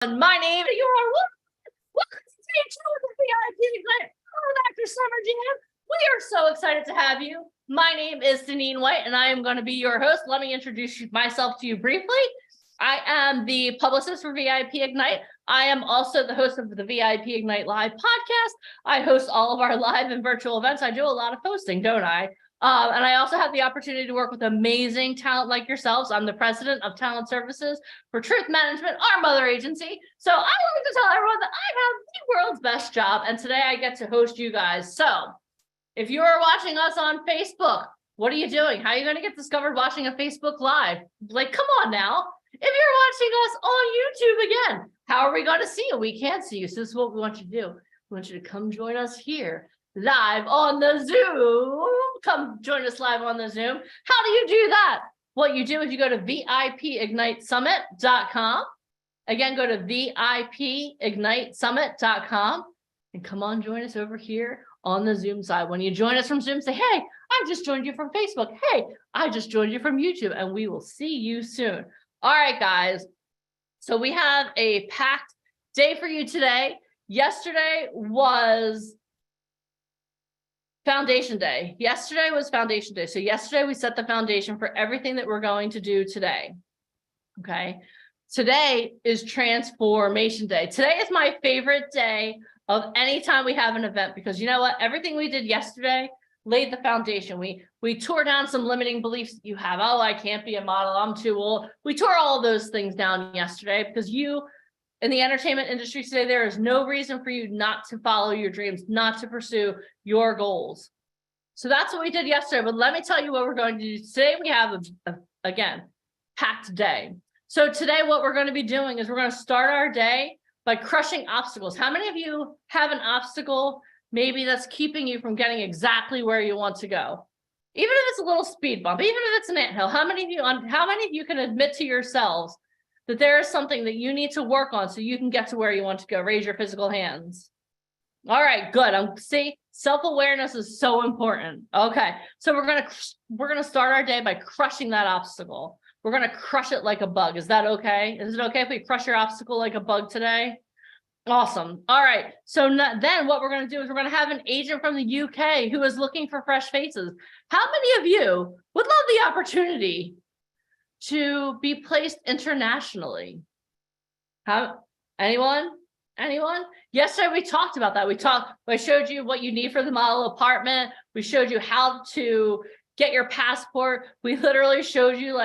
My name is welcome to day 2 of the VIP Ignite Actor Summer Jam. We are so excited to have you. My name is Deneen White, and I am going to be your host. Let me introduce myself to you briefly. I am the publicist for VIP Ignite. I am also the host of the VIP Ignite Live podcast. I host all of our live and virtual events. I do a lot of hosting, don't I? And I also have the opportunity to work with amazing talent like yourselves. I'm the president of talent services for Truth Management, our mother agency. So I like to tell everyone that I have the world's best job, and today I get to host you guys. So if you are watching us on Facebook, what are you doing? How are you going to get discovered watching a Facebook Live? Like, come on now. If you're watching us on YouTube again, how are we going to see you? We can't see you. So this is what we want you to do. We want you to come join us here live on the Zoom. Come join us live on the Zoom. How do you do that? What you do is you go to VIPigniteSummit.com. Again, go to VIPigniteSummit.com and come on, join us over here on the Zoom side. When you join us from Zoom, say, hey, I just joined you from Facebook. Hey, I just joined you from YouTube, and we will see you soon. All right, guys. So we have a packed day for you today. Yesterday was Foundation Day. Yesterday was Foundation Day. So yesterday we set the foundation for everything that we're going to do today. Okay. Today is Transformation Day. Today is my favorite day of any time we have an event, because you know what? Everything we did yesterday laid the foundation. We tore down some limiting beliefs that you have. Oh, I can't be a model. I'm too old. We tore all those things down yesterday because you in the entertainment industry today, there is no reason for you not to follow your dreams, not to pursue your goals. So that's what we did yesterday. But let me tell you what we're going to do today. We have, again, packed day. So today what we're going to be doing is we're going to start our day by crushing obstacles. How many of you have an obstacle maybe that's keeping you from getting exactly where you want to go? Even if it's a little speed bump, even if it's an anthill, how many of you can admit to yourselves that there is something that you need to work on so you can get to where you want to go? Raise your physical hands. All right, good. See, self-awareness is so important. Okay, so we're gonna start our day by crushing that obstacle. We're gonna crush it like a bug. Is that okay? Is it okay if we crush your obstacle like a bug today? Awesome. All right. So then what we're going to do is we're going to have an agent from the UK who is looking for fresh faces. How many of you would love the opportunity to be placed internationally? Anyone? Yesterday we talked about that. I showed you what you need for the model apartment. We showed you how to get your passport. We literally showed you,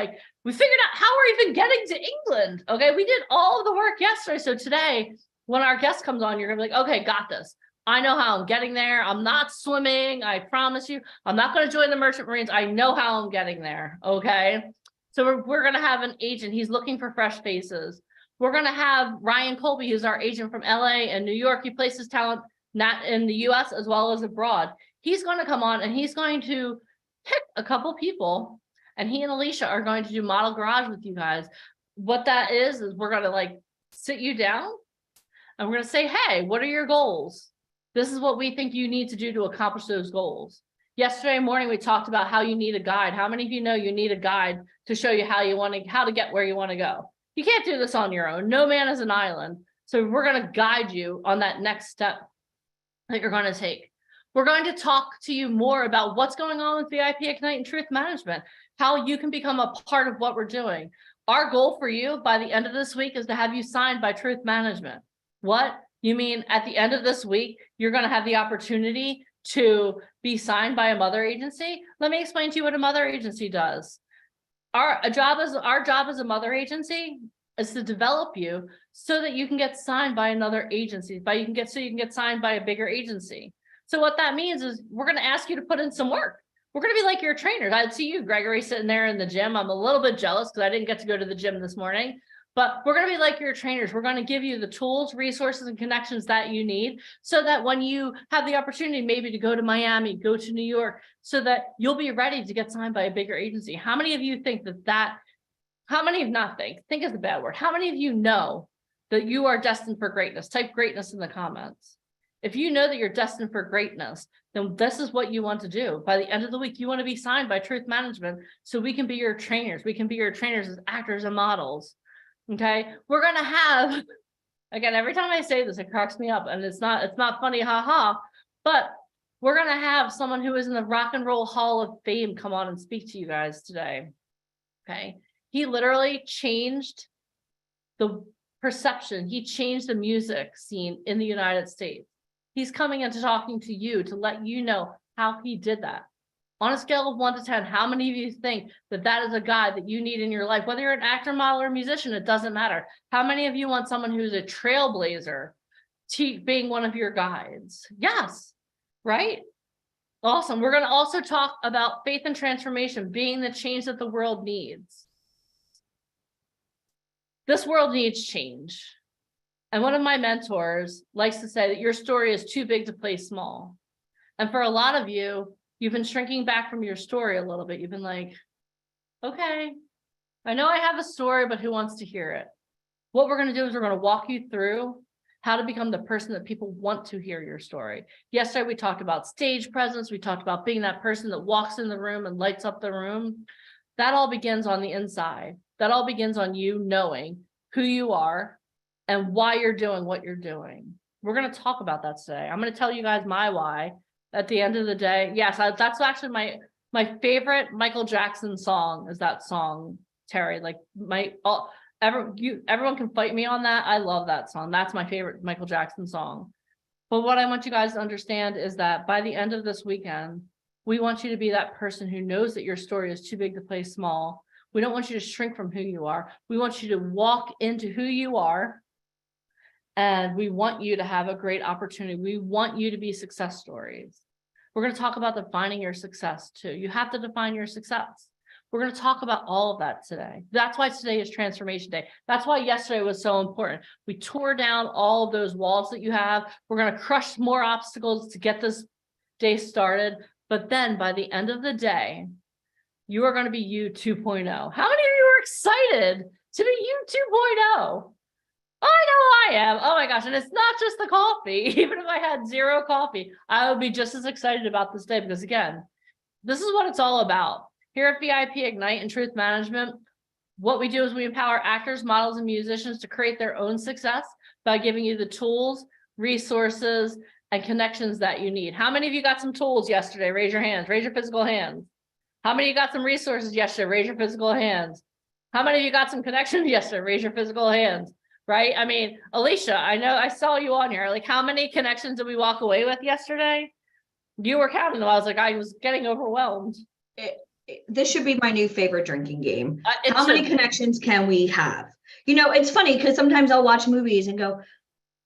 we figured out how we're even getting to England. Okay, we did all of the work yesterday. So today, when our guest comes on, you're gonna be like, okay, got this. I know how I'm getting there. I'm not swimming. I promise you. I'm not going to join the Merchant Marines. I know how I'm getting there. Okay. So we're going to have an agent. He's looking for fresh faces. We're going to have Ryan Colby, who's our agent from LA and New York. He places talent not in the US as well as abroad. He's going to come on and he's going to pick a couple people, and he and Alicia are going to do Model Garage with you guys. What that is we're going to sit you down and we're going to say, hey, what are your goals? This is what we think you need to do to accomplish those goals. Yesterday morning, we talked about how you need a guide. How many of you know you need a guide to show you how to get where you want to go? You can't do this on your own. No man is an island. So we're going to guide you on that next step that you're going to take. We're going to talk to you more about what's going on with VIP Ignite and Truth Management, how you can become a part of what we're doing. Our goal for you by the end of this week is to have you signed by Truth Management. What? You mean at the end of this week, you're going to have the opportunity to be signed by a mother agency? Let me explain to you what a mother agency does. Our job as a mother agency is to develop you so that you can get signed by another agency, so you can get signed by a bigger agency. So what that means is we're going to ask you to put in some work. We're going to be like your trainers. I'd see you, Gregory, sitting there in the gym. I'm a little bit jealous because I didn't get to go to the gym this morning. But we're going to be like your trainers. We're going to give you the tools, resources, and connections that you need so that when you have the opportunity maybe to go to Miami, go to New York, so that you'll be ready to get signed by a bigger agency. How many of you think think is the bad word. How many of you know that you are destined for greatness? Type greatness in the comments. If you know that you're destined for greatness, then this is what you want to do. By the end of the week, you want to be signed by Truth Management so we can be your trainers. We can be your trainers as actors and models. Okay, we're going to have again, every time I say this, it cracks me up, and it's not funny, haha, but we're going to have someone who is in the Rock and Roll Hall of Fame come on and speak to you guys today. Okay. He literally changed the perception. He changed the music scene in the United States. He's coming into talking to you to let you know how he did that. On a scale of 1 to 10, how many of you think that that is a guy that you need in your life? Whether you're an actor, model, or musician, it doesn't matter. How many of you want someone who's a trailblazer being one of your guides? Yes, right? Awesome. We're going to also talk about faith and transformation being the change that the world needs. This world needs change. And one of my mentors likes to say that your story is too big to play small. And for a lot of you, you've been shrinking back from your story a little bit. You've been like, okay, I know I have a story, but who wants to hear it? What we're going to do is we're going to walk you through how to become the person that people want to hear your story. Yesterday, we talked about stage presence. We talked about being that person that walks in the room and lights up the room. That all begins on the inside. That all begins on you knowing who you are and why you're doing what you're doing. We're going to talk about that today. I'm going to tell you guys my why. At the end of the day, yes, that's actually my favorite Michael Jackson song is that song, Terry. Like everyone can fight me on that. I love that song. That's my favorite Michael Jackson song. But what I want you guys to understand is that by the end of this weekend, we want you to be that person who knows that your story is too big to play small. We don't want you to shrink from who you are. We want you to walk into who you are. And we want you to have a great opportunity. We want you to be success stories. We're going to talk about defining your success too. You have to define your success. We're going to talk about all of that today. That's why today is Transformation Day. That's why yesterday was so important. We tore down all of those walls that you have. We're going to crush more obstacles to get this day started. But then by the end of the day, you are going to be you 2.0. How many of you are excited to be you 2.0? I know I am. Oh my gosh. And it's not just the coffee. Even if I had 0 coffee, I would be just as excited about this day because again, this is what it's all about. Here at VIP Ignite and Truth Management, what we do is we empower actors, models, and musicians to create their own success by giving you the tools, resources, and connections that you need. How many of you got some tools yesterday? Raise your hands. Raise your physical hands. How many of you got some resources yesterday? Raise your physical hands. How many of you got some connections yesterday? Raise your physical hands. Right? I mean, Alicia, I know I saw you on here. Like, how many connections did we walk away with yesterday? You were counting them. I was like, I was getting overwhelmed. This should be my new favorite drinking game. How many connections can we have? You know, it's funny because sometimes I'll watch movies and go,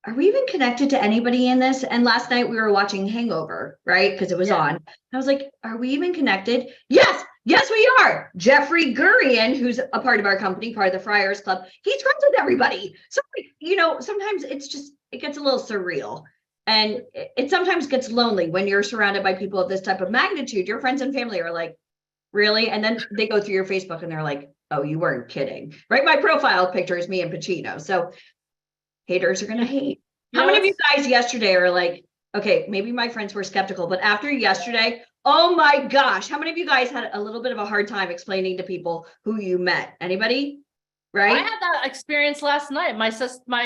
are we even connected to anybody in this? And last night we were watching Hangover, right? Because it was on. I was like, are we even connected? Yes, we are. Jeffrey Gurian, who's a part of our company, part of the Friars Club, he's friends with everybody. So, you know, sometimes it gets a little surreal. And it sometimes gets lonely when you're surrounded by people of this type of magnitude. Your friends and family are like, really? And then they go through your Facebook and they're like, oh, you weren't kidding, right? My profile picture is me and Pacino. So haters are going to hate. How many of you guys yesterday are like, okay, maybe my friends were skeptical, but after yesterday, oh my gosh, how many of you guys had a little bit of a hard time explaining to people who you met? Anybody? Right? I had that experience last night. My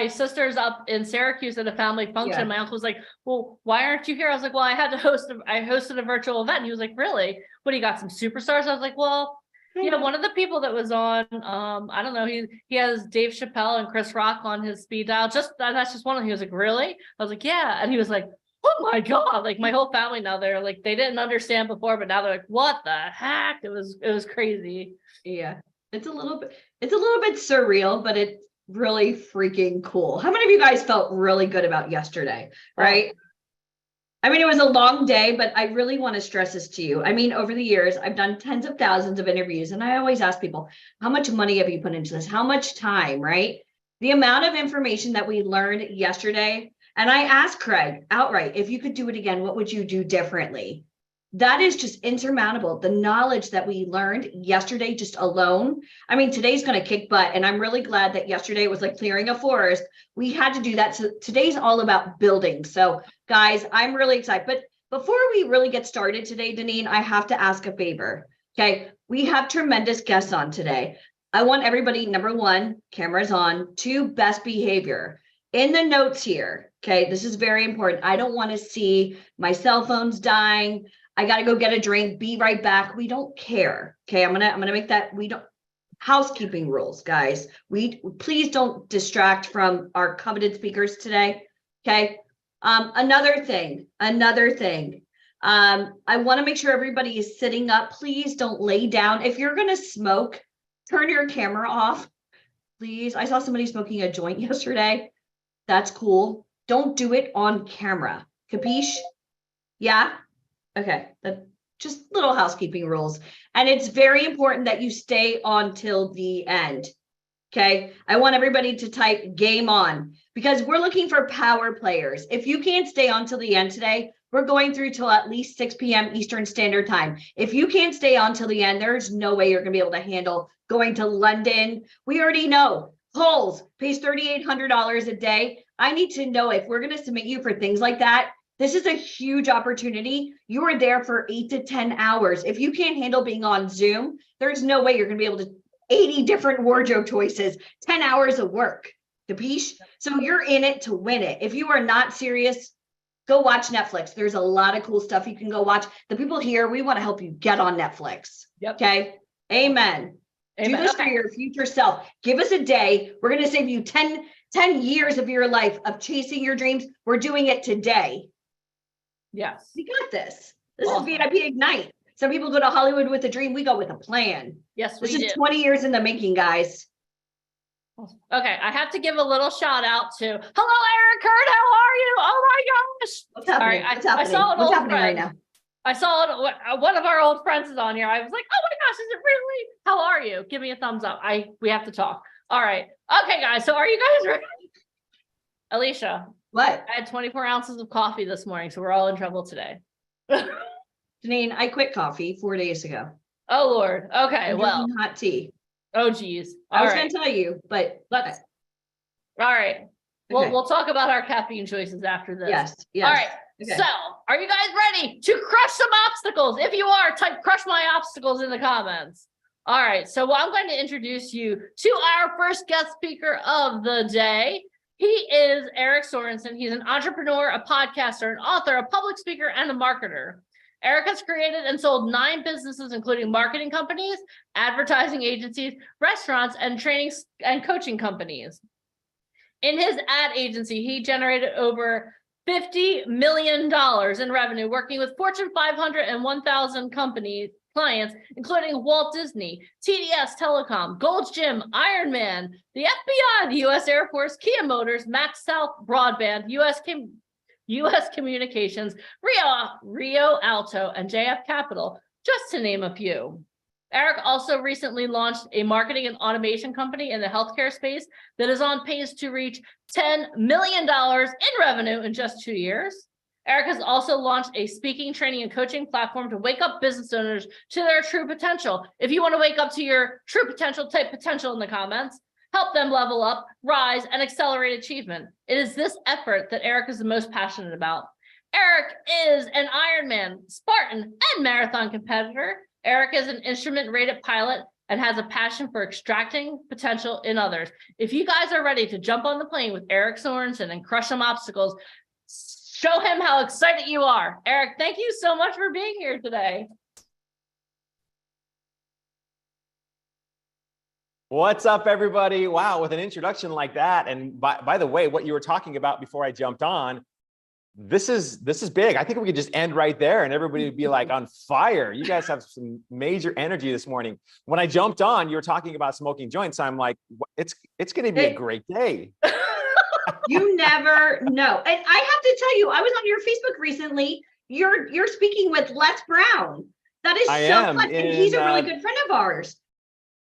sister's up in Syracuse at a family function. Yeah. My uncle was like, well, why aren't you here? I was like, well, I hosted a virtual event. And he was like, really? What, do you got some superstars? I was like, well, yeah, one of the people that was on, I don't know, he has Dave Chappelle and Chris Rock on his speed dial. That's just one of them. He was like, really? I was like, yeah. And he was like, oh my God, like my whole family now, they're like, they didn't understand before, but now they're like, what the heck? It was crazy. Yeah. It's a little bit surreal, but it's really freaking cool. How many of you guys felt really good about yesterday? Right? I mean, it was a long day, but I really want to stress this to you. I mean, over the years, I've done tens of thousands of interviews, and I always ask people, how much money have you put into this? How much time, right? The amount of information that we learned yesterday, and I asked Craig outright, if you could do it again, what would you do differently? That is just insurmountable. The knowledge that we learned yesterday just alone. I mean, today's going to kick butt. And I'm really glad that yesterday was like clearing a forest. We had to do that. So today's all about building. So guys, I'm really excited. But before we really get started today, Deneen, I have to ask a favor. Okay. We have tremendous guests on today. I want everybody, number one, cameras on, 2, best behavior. in the notes here, okay, this is very important. I don't want to see my cell phone's dying. I got to go get a drink, be right back. We don't care. Okay, I'm gonna make that, we don't, housekeeping rules, guys. Please don't distract from our coveted speakers today. Okay. Another thing. I want to make sure everybody is sitting up. Please don't lay down. If you're gonna smoke, turn your camera off. Please. I saw somebody smoking a joint yesterday. That's cool. Don't do it on camera. Capiche? Yeah. Okay. Just little housekeeping rules. And it's very important that you stay on till the end. Okay. I want everybody to type game on because we're looking for power players. If you can't stay on till the end today, we're going through till at least 6 p.m. Eastern Standard Time. If you can't stay on till the end, there's no way you're going to be able to handle going to London. We already know Kohl's pays $3,800 a day. I need to know if we're going to submit you for things like that. This is a huge opportunity. You are there for 8 to 10 hours. If you can't handle being on Zoom, there's no way you're going to be able to 80 different wardrobe choices, 10 hours of work. Capiche? So you're in it to win it. If you are not serious, go watch Netflix. There's a lot of cool stuff you can go watch. The people here, we want to help you get on Netflix. Yep. Okay. Amen. Do this for your future self. Give us a day. We're going to save you 10 years of your life of chasing your dreams. We're doing it today. Yes. We got this. This is VIP Ignite. Some people go to Hollywood with a dream. We go with a plan. Yes, this is 20 years in the making, guys. Okay, I have to give a little shout out to, hello, Eric Kurt, how are you? Oh my gosh. What's happening? Right, What's happening? I saw What's happening right now? I saw one of our old friends is on here. I was like, oh my gosh, is it really? How are you? Give me a thumbs up. We have to talk. All right. Okay, guys. So are you guys ready? Alicia. What? I had 24 ounces of coffee this morning, so we're all in trouble today. Janine, I quit coffee 4 days ago. Oh Lord. Okay. I'm hot tea. Oh geez. I was going to tell you, but let's. All right. Okay. We'll talk about our caffeine choices after this. Yes. All right. Okay. So, are you guys ready to crush some obstacles? If you are, type "crush my obstacles" in the comments. All right. So, I'm going to introduce you to our first guest speaker of the day. He is Eric Sorensen. He's an entrepreneur, a podcaster, an author, a public speaker, and a marketer. Eric has created and sold 9 businesses, including marketing companies, advertising agencies, restaurants, and training and coaching companies. In his ad agency, he generated over $50 million in revenue, working with Fortune 500 and 1,000 clients, including Walt Disney, TDS Telecom, Gold's Gym, Ironman, the FBI, the U.S. Air Force, Kia Motors, Max South Broadband, U.S. Communications, Rio Alto, and JF Capital, just to name a few. Eric also recently launched a marketing and automation company in the healthcare space that is on pace to reach $10 million in revenue in just 2 years. Eric has also launched a speaking, training, and coaching platform to wake up business owners to their true potential. If you want to wake up to your true potential, type potential in the comments. Help them level up, rise, and accelerate achievement. It is this effort that Eric is the most passionate about. Eric is an Ironman, Spartan, and marathon competitor. Eric is an instrument-rated pilot and has a passion for extracting potential in others. If you guys are ready to jump on the plane with Eric Sorensen and crush some obstacles, show him how excited you are. Eric, thank you so much for being here today. What's up, everybody? Wow, with an introduction like that. And by the way, what you were talking about before I jumped on, this is big. I think we could just end right there and everybody would be like on fire. You guys have some major energy this morning. When I jumped on, you were talking about smoking joints. I'm like, it's going to be a great day. You never know. And I have to tell you, I was on your Facebook recently. You're speaking with Les Brown. That is so fun. And he's a really good friend of ours.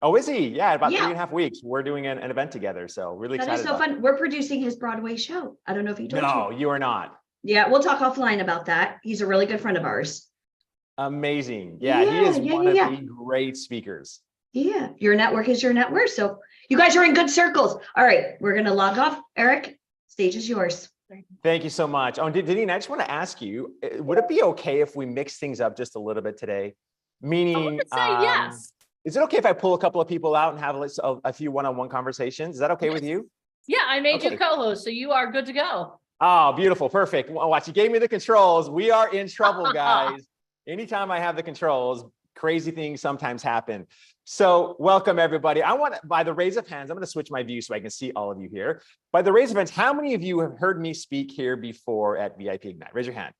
Oh, is he? Yeah, about 3.5 weeks. We're doing an event together. So really excited. That is so fun. We're producing his Broadway show. I don't know if he told you. No, you are not. Yeah, we'll talk offline about that. He's a really good friend of ours. Amazing. Yeah, he is one of the great speakers. Yeah, your network is your net worth. So you guys are in good circles. All right, we're going to log off. Eric, stage is yours. Thank you so much. Oh, Deneen, I just want to ask you, would it be okay if we mix things up just a little bit today? Meaning, I would say yes. Is it okay if I pull a couple of people out and have a few one-on-one conversations? Is that okay with you? Yeah, I made you Okay. co-host, so you are good to go. Oh, beautiful. Perfect. Watch, you gave me the controls. We are in trouble, guys. Anytime I have the controls, crazy things sometimes happen. So welcome, everybody. I want, by the raise of hands, I'm going to switch my view so I can see all of you here. By the raise of hands, how many of you have heard me speak here before at VIP Ignite? Raise your hand.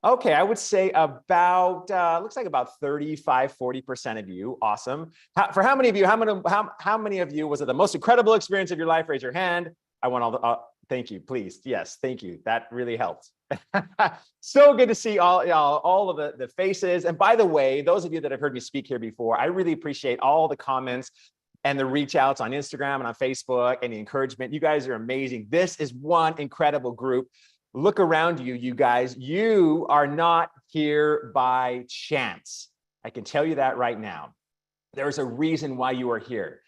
Okay, I would say about, looks like about 35, 40% of you. Awesome. For how many of you, how many of you was it the most incredible experience of your life? Raise your hand. I want all the, thank you, please. Yes, thank you. That really helped. So good to see all of the faces. And by the way, those of you that have heard me speak here before, I really appreciate all the comments and the reach outs on Instagram and on Facebook and the encouragement. You guys are amazing. This is one incredible group. Look around you, you guys. You are not here by chance. I can tell you that right now. There's a reason why you are here.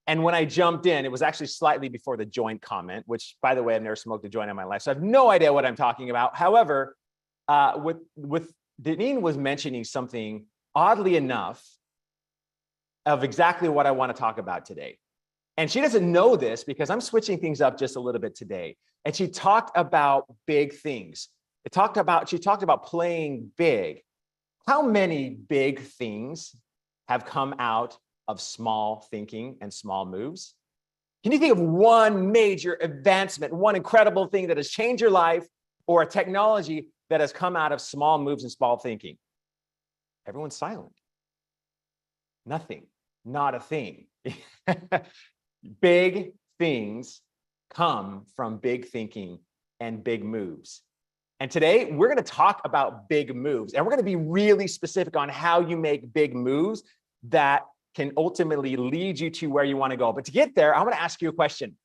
And when I jumped in, it was actually slightly before the joint comment, which, by the way, I've never smoked a joint in my life, so I have no idea what I'm talking about. However, with Deneen was mentioning something, oddly enough, of exactly what I want to talk about today. And she doesn't know this because I'm switching things up just a little bit today. And she talked about big things. She talked about playing big. How many big things have come out of small thinking and small moves? Can you think of one major advancement, one incredible thing that has changed your life, or a technology that has come out of small moves and small thinking? Everyone's silent. Nothing, not a thing. Big things come from big thinking and big moves. And today we're going to talk about big moves, and we're going to be really specific on how you make big moves that can ultimately lead you to where you want to go. But to get there, I want to ask you a question.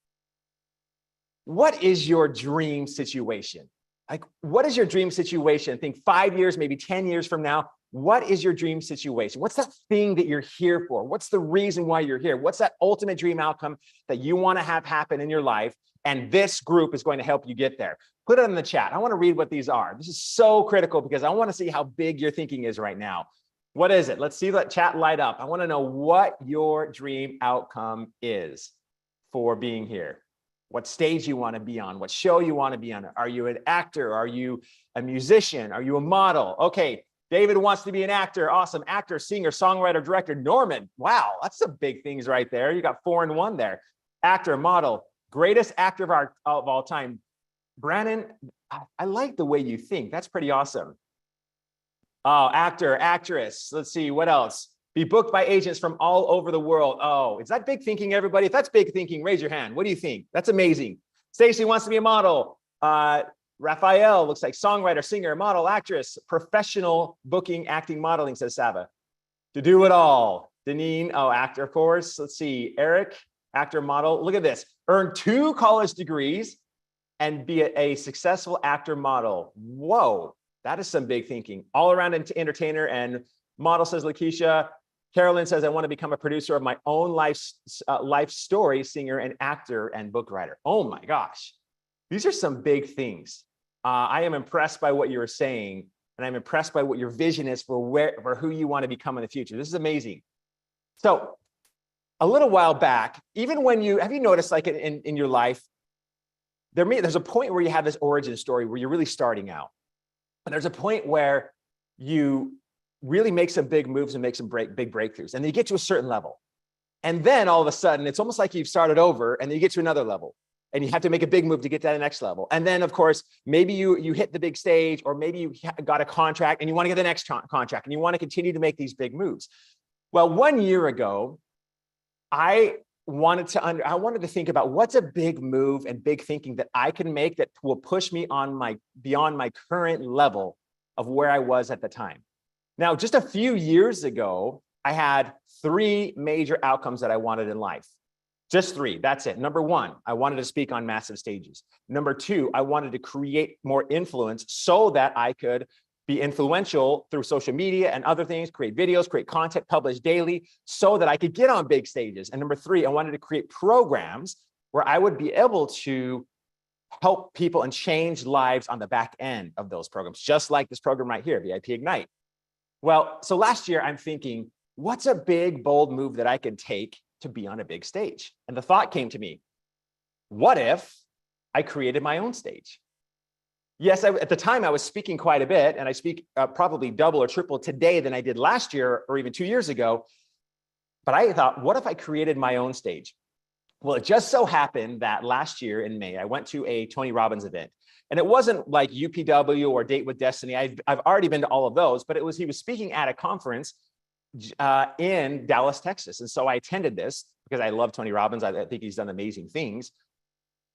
What is your dream situation? Like, what is your dream situation? Think 5 years, maybe 10 years from now. What is your dream situation? What's that thing that you're here for? What's the reason why you're here? What's that ultimate dream outcome that you want to have happen in your life? And this group is going to help you get there. Put it in the chat. I want to read what these are. This is so critical because I want to see how big your thinking is right now. What is it? Let's see that chat light up. I want to know what your dream outcome is for being here. What stage you want to be on, what show you want to be on. Are you an actor? Are you a musician? Are you a model? Okay, David wants to be an actor. Awesome. Actor, singer, songwriter, director. Norman. Wow, that's some big things right there. You got 4 in 1 there. Actor, model, greatest actor of all time. Brandon, I like the way you think. That's pretty awesome. Oh, actor, actress. Let's see, what else? Be booked by agents from all over the world. Oh, is that big thinking, everybody? If that's big thinking, raise your hand. What do you think? That's amazing. Stacy wants to be a model. Raphael looks like songwriter, singer, model, actress, professional booking, acting, modeling, says Saba. To do it all. Deneen, oh, actor, of course. Let's see, Eric, actor, model. Look at this. Earn 2 college degrees and be a successful actor, model. Whoa, that is some big thinking. All around entertainer and model, says Lakeisha. Carolyn says, I want to become a producer of my own life story, singer and actor and book writer. Oh my gosh, these are some big things. I am impressed by what you're saying, and I'm impressed by what your vision is for who you want to become in the future. This is amazing. So a little while back, even when have you noticed, like in your life, there's a point where you have this origin story where you're really starting out. And there's a point where you really make some big moves and make some big breakthroughs. And then you get to a certain level. And then all of a sudden, it's almost like you've started over and then you get to another level. And you have to make a big move to get to the next level. And then, of course, maybe you hit the big stage, or maybe you got a contract and you want to get the next contract and you want to continue to make these big moves. Well, 1 year ago, I wanted to think about what's a big move and big thinking that I can make that will push me on beyond my current level of where I was at the time. Now, just a few years ago, I had 3 major outcomes that I wanted in life. Just 3, that's it. Number 1, I wanted to speak on massive stages. Number 2, I wanted to create more influence so that I could be influential through social media and other things, create videos, create content, publish daily so that I could get on big stages. And number 3, I wanted to create programs where I would be able to help people and change lives on the back end of those programs, just like this program right here, VIP Ignite. Well, so last year I'm thinking, what's a big, bold move that I can take to be on a big stage? And the thought came to me, what if I created my own stage? Yes, at the time I was speaking quite a bit, and I speak probably double or triple today than I did last year or even 2 years ago. But I thought, what if I created my own stage? Well, it just so happened that last year in May, I went to a Tony Robbins event. And it wasn't like UPW or Date with Destiny. I've already been to all of those, but he was speaking at a conference in Dallas, Texas. And so I attended this because I love Tony Robbins. I think he's done amazing things.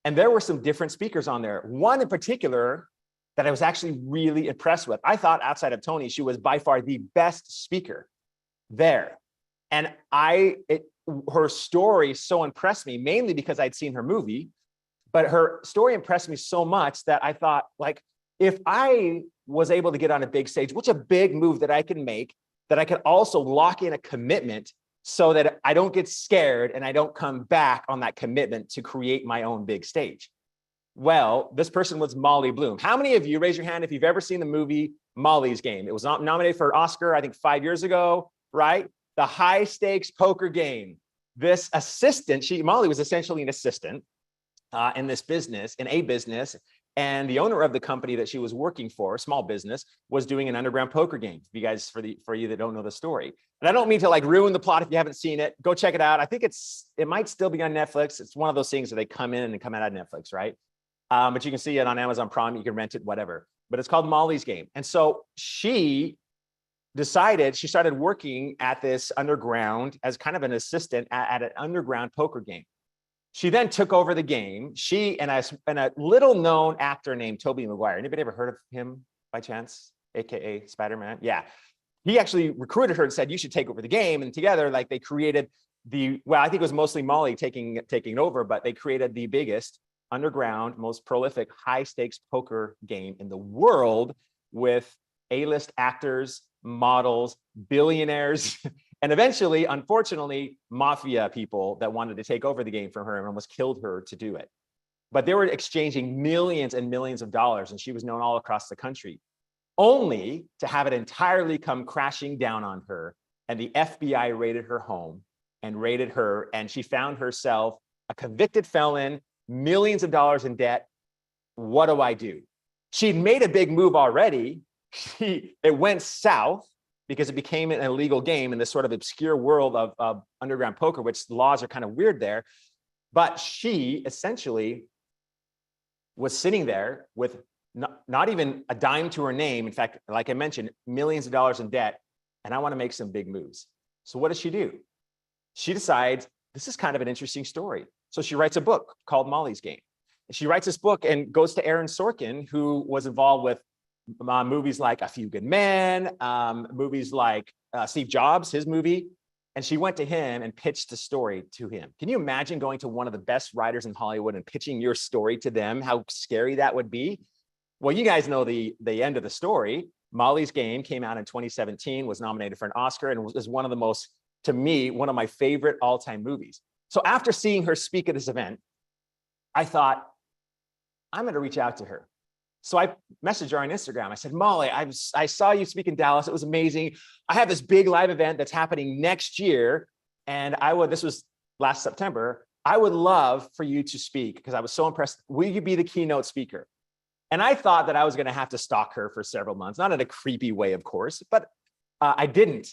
And there were some different speakers on there. One in particular that I was actually really impressed with. I thought outside of Tony, she was by far the best speaker there. And her story so impressed me, mainly because I'd seen her movie, but her story impressed me so much that I thought, like, if I was able to get on a big stage, what's a big move that I can make that I could also lock in a commitment so that I don't get scared and I don't come back on that commitment to create my own big stage? Well, this person was Molly Bloom. How many of you, raise your hand if you've ever seen the movie Molly's Game? It was nominated for an Oscar, I think 5 years ago, right? The high stakes poker game. This assistant, Molly was essentially an assistant in a business, and the owner of the company that she was working for, a small business, was doing an underground poker game. For you that don't know the story, and I don't mean to like ruin the plot if you haven't seen it. Go check it out. I think it might still be on Netflix. It's one of those things that they come in and come out of Netflix, right? But you can see it on Amazon Prime. You can rent it, whatever. But it's called Molly's Game, and so she started working at this underground as kind of an assistant at an underground poker game. She then took over the game. She and a little known actor named Tobey Maguire. Anybody ever heard of him by chance? AKA Spider-Man? Yeah. He actually recruited her and said, you should take over the game. And together, like, they created I think it was mostly Molly taking over, but they created the biggest underground, most prolific, high stakes poker game in the world with A-list actors, models, billionaires, and eventually, unfortunately, mafia people that wanted to take over the game from her and almost killed her to do it. But they were exchanging millions and millions of dollars, and she was known all across the country, only to have it entirely come crashing down on her. And the FBI raided her home and raided her, and she found herself a convicted felon, millions of dollars in debt. What do I do? She'd made a big move already. It went south because it became an illegal game in this sort of obscure world of underground poker, which the laws are kind of weird there. But she essentially was sitting there with not even a dime to her name. In fact, like I mentioned, millions of dollars in debt, and I want to make some big moves. So what does she do? She decides this is kind of an interesting story. So she writes a book called Molly's Game. She writes this book and goes to Aaron Sorkin, who was involved with movies like A Few Good Men, movies like Steve Jobs, his movie. And she went to him and pitched the story to him. Can you imagine going to one of the best writers in Hollywood and pitching your story to them? How scary that would be? Well, you guys know the end of the story. Molly's Game came out in 2017, was nominated for an Oscar, and was one of the most, to me, one of my favorite all-time movies. So after seeing her speak at this event, I thought, I'm going to reach out to her. So I messaged her on Instagram. I said, Molly, I saw you speak in Dallas. It was amazing. I have this big live event that's happening next year. And this was last September. I would love for you to speak because I was so impressed. Will you be the keynote speaker? And I thought that I was going to have to stalk her for several months, not in a creepy way, of course, but I didn't.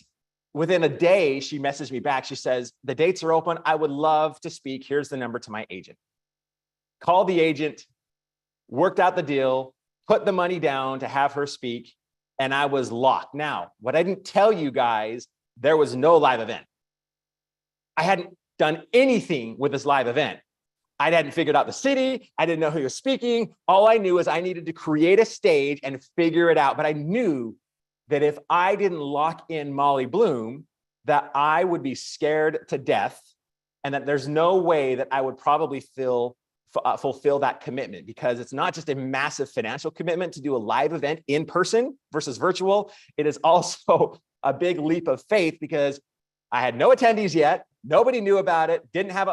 Within a day, she messaged me back. She says, the dates are open. I would love to speak. Here's the number to my agent. Called the agent, worked out the deal, put the money down to have her speak, and I was locked. Now, what I didn't tell you guys, there was no live event. I hadn't done anything with this live event. I hadn't figured out the city. I didn't know who was speaking. All I knew is I needed to create a stage and figure it out. But I knew that if I didn't lock in Molly Bloom, that I would be scared to death, and that there's no way that I would probably fulfill that commitment, because it's not just a massive financial commitment to do a live event in person versus virtual. It is also a big leap of faith because I had no attendees yet. Nobody knew about it, didn't have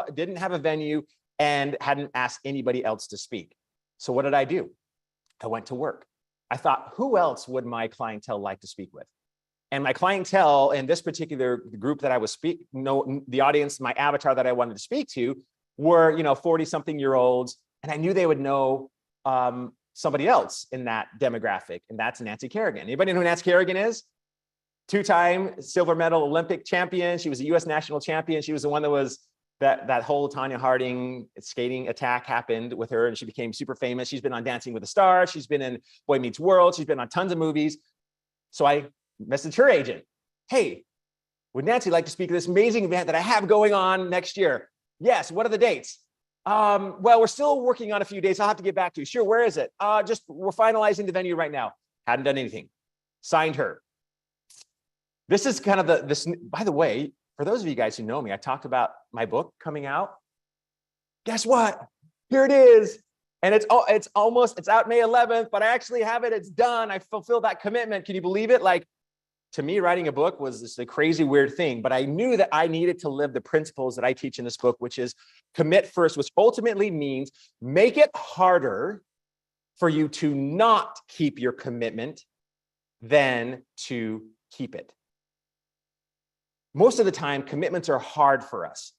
a venue, and hadn't asked anybody else to speak. So what did I do? I went to work. I thought, who else would my clientele like to speak with? And my clientele in this particular group that I was the audience, my avatar that I wanted to speak to, were, 40-something-year-olds, and I knew they would know somebody else in that demographic, and that's Nancy Kerrigan. Anybody know who Nancy Kerrigan is? Two-time silver medal Olympic champion. She was a U.S. national champion. She was the one that was that whole Tonya Harding skating attack happened with her, and she became super famous. She's been on Dancing with the Stars. She's been in Boy Meets World. She's been on tons of movies. So I messaged her agent. Hey, would Nancy like to speak at this amazing event that I have going on next year? Yes. What are the dates? Well, we're still working on a few dates. I'll have to get back to you. Sure. Where is it? We're finalizing the venue right now. Hadn't done anything. Signed her. This is kind of this, by the way, for those of you guys who know me, I talked about my book coming out. Guess what? Here it is. And it's out May 11th, but I actually have it. It's done. I fulfilled that commitment. Can you believe it? Like, to me, writing a book was just a crazy, weird thing, but I knew that I needed to live the principles that I teach in this book, which is commit first, which ultimately means make it harder for you to not keep your commitment than to keep it. Most of the time, commitments are hard for us.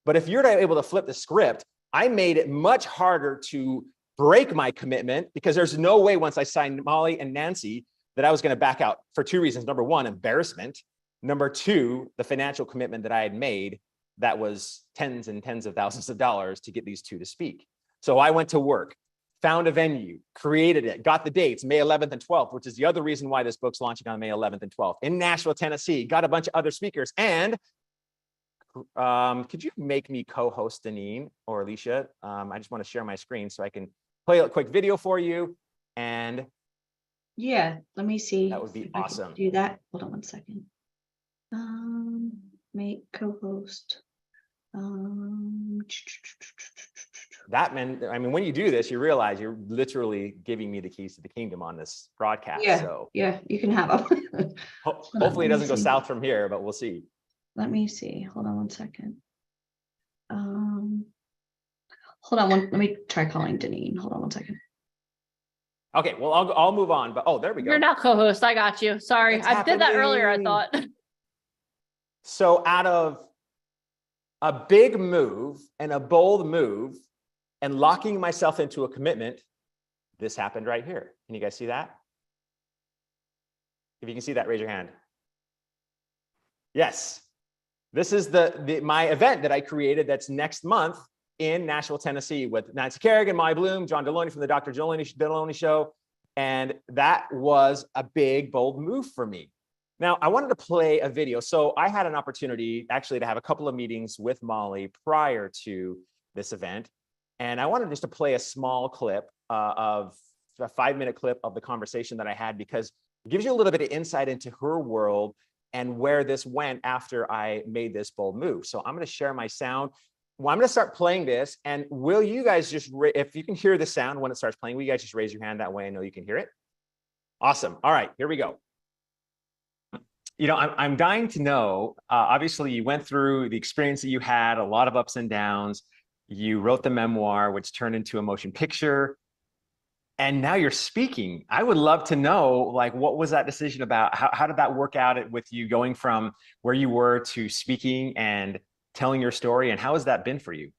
But if you're able to flip the script, I made it much harder to break my commitment, because there's no way once I signed Molly and Nancy that I was going to back out, for two reasons. Number one, embarrassment. Number two, the financial commitment that I had made that was tens and tens of thousands of dollars to get these two to speak. So I went to work, found a venue, created it, got the dates, May 11th and 12th, which is the other reason why this book's launching on May 11th and 12th in Nashville, Tennessee, got a bunch of other speakers. And could you make me co-host, Deneen or Alicia? I just want to share my screen so I can play a quick video for you. And yeah, let me see. That would be awesome. Do that. Hold on one second. Make co-host. That meant, I mean, when you do this, you realize you're literally giving me the keys to the kingdom on this broadcast. Yeah, so yeah, you can have them. Hopefully it doesn't go south from here, but we'll see. Let me see. Hold on one second. Hold on let me try calling Deneen. Hold on one second. Okay, well, I'll move on, but there we go. You're not co-host. I got you. Sorry. It's I did that earlier, I happening. thought. So out of a big move and a bold move and locking myself into a commitment, this happened right here. Can you guys see that? If you can see that, raise your hand. Yes. This is my event that I created that's next month in Nashville, Tennessee, with Nancy Kerrigan, Molly Bloom, John Deloney from the Dr. Deloney Show. And that was a big, bold move for me. Now, I wanted to play a video. So I had an opportunity actually to have a couple of meetings with Molly prior to this event. And I wanted just to play a small clip of a 5-minute clip of the conversation that I had, because it gives you a little bit of insight into her world and where this went after I made this bold move. So I'm going to share my sound. Well, I'm going to start playing this. And will you guys just, if you can hear the sound when it starts playing, will you guys just raise your hand? That way I know you can hear it. Awesome. All right, here we go. I'm dying to know, obviously you went through the experience that you had, a lot of ups and downs. You wrote the memoir, which turned into a motion picture. And now you're speaking. I would love to know, like, what was that decision about? How did that work out with you going from where you were to speaking and telling your story? And how has that been for you?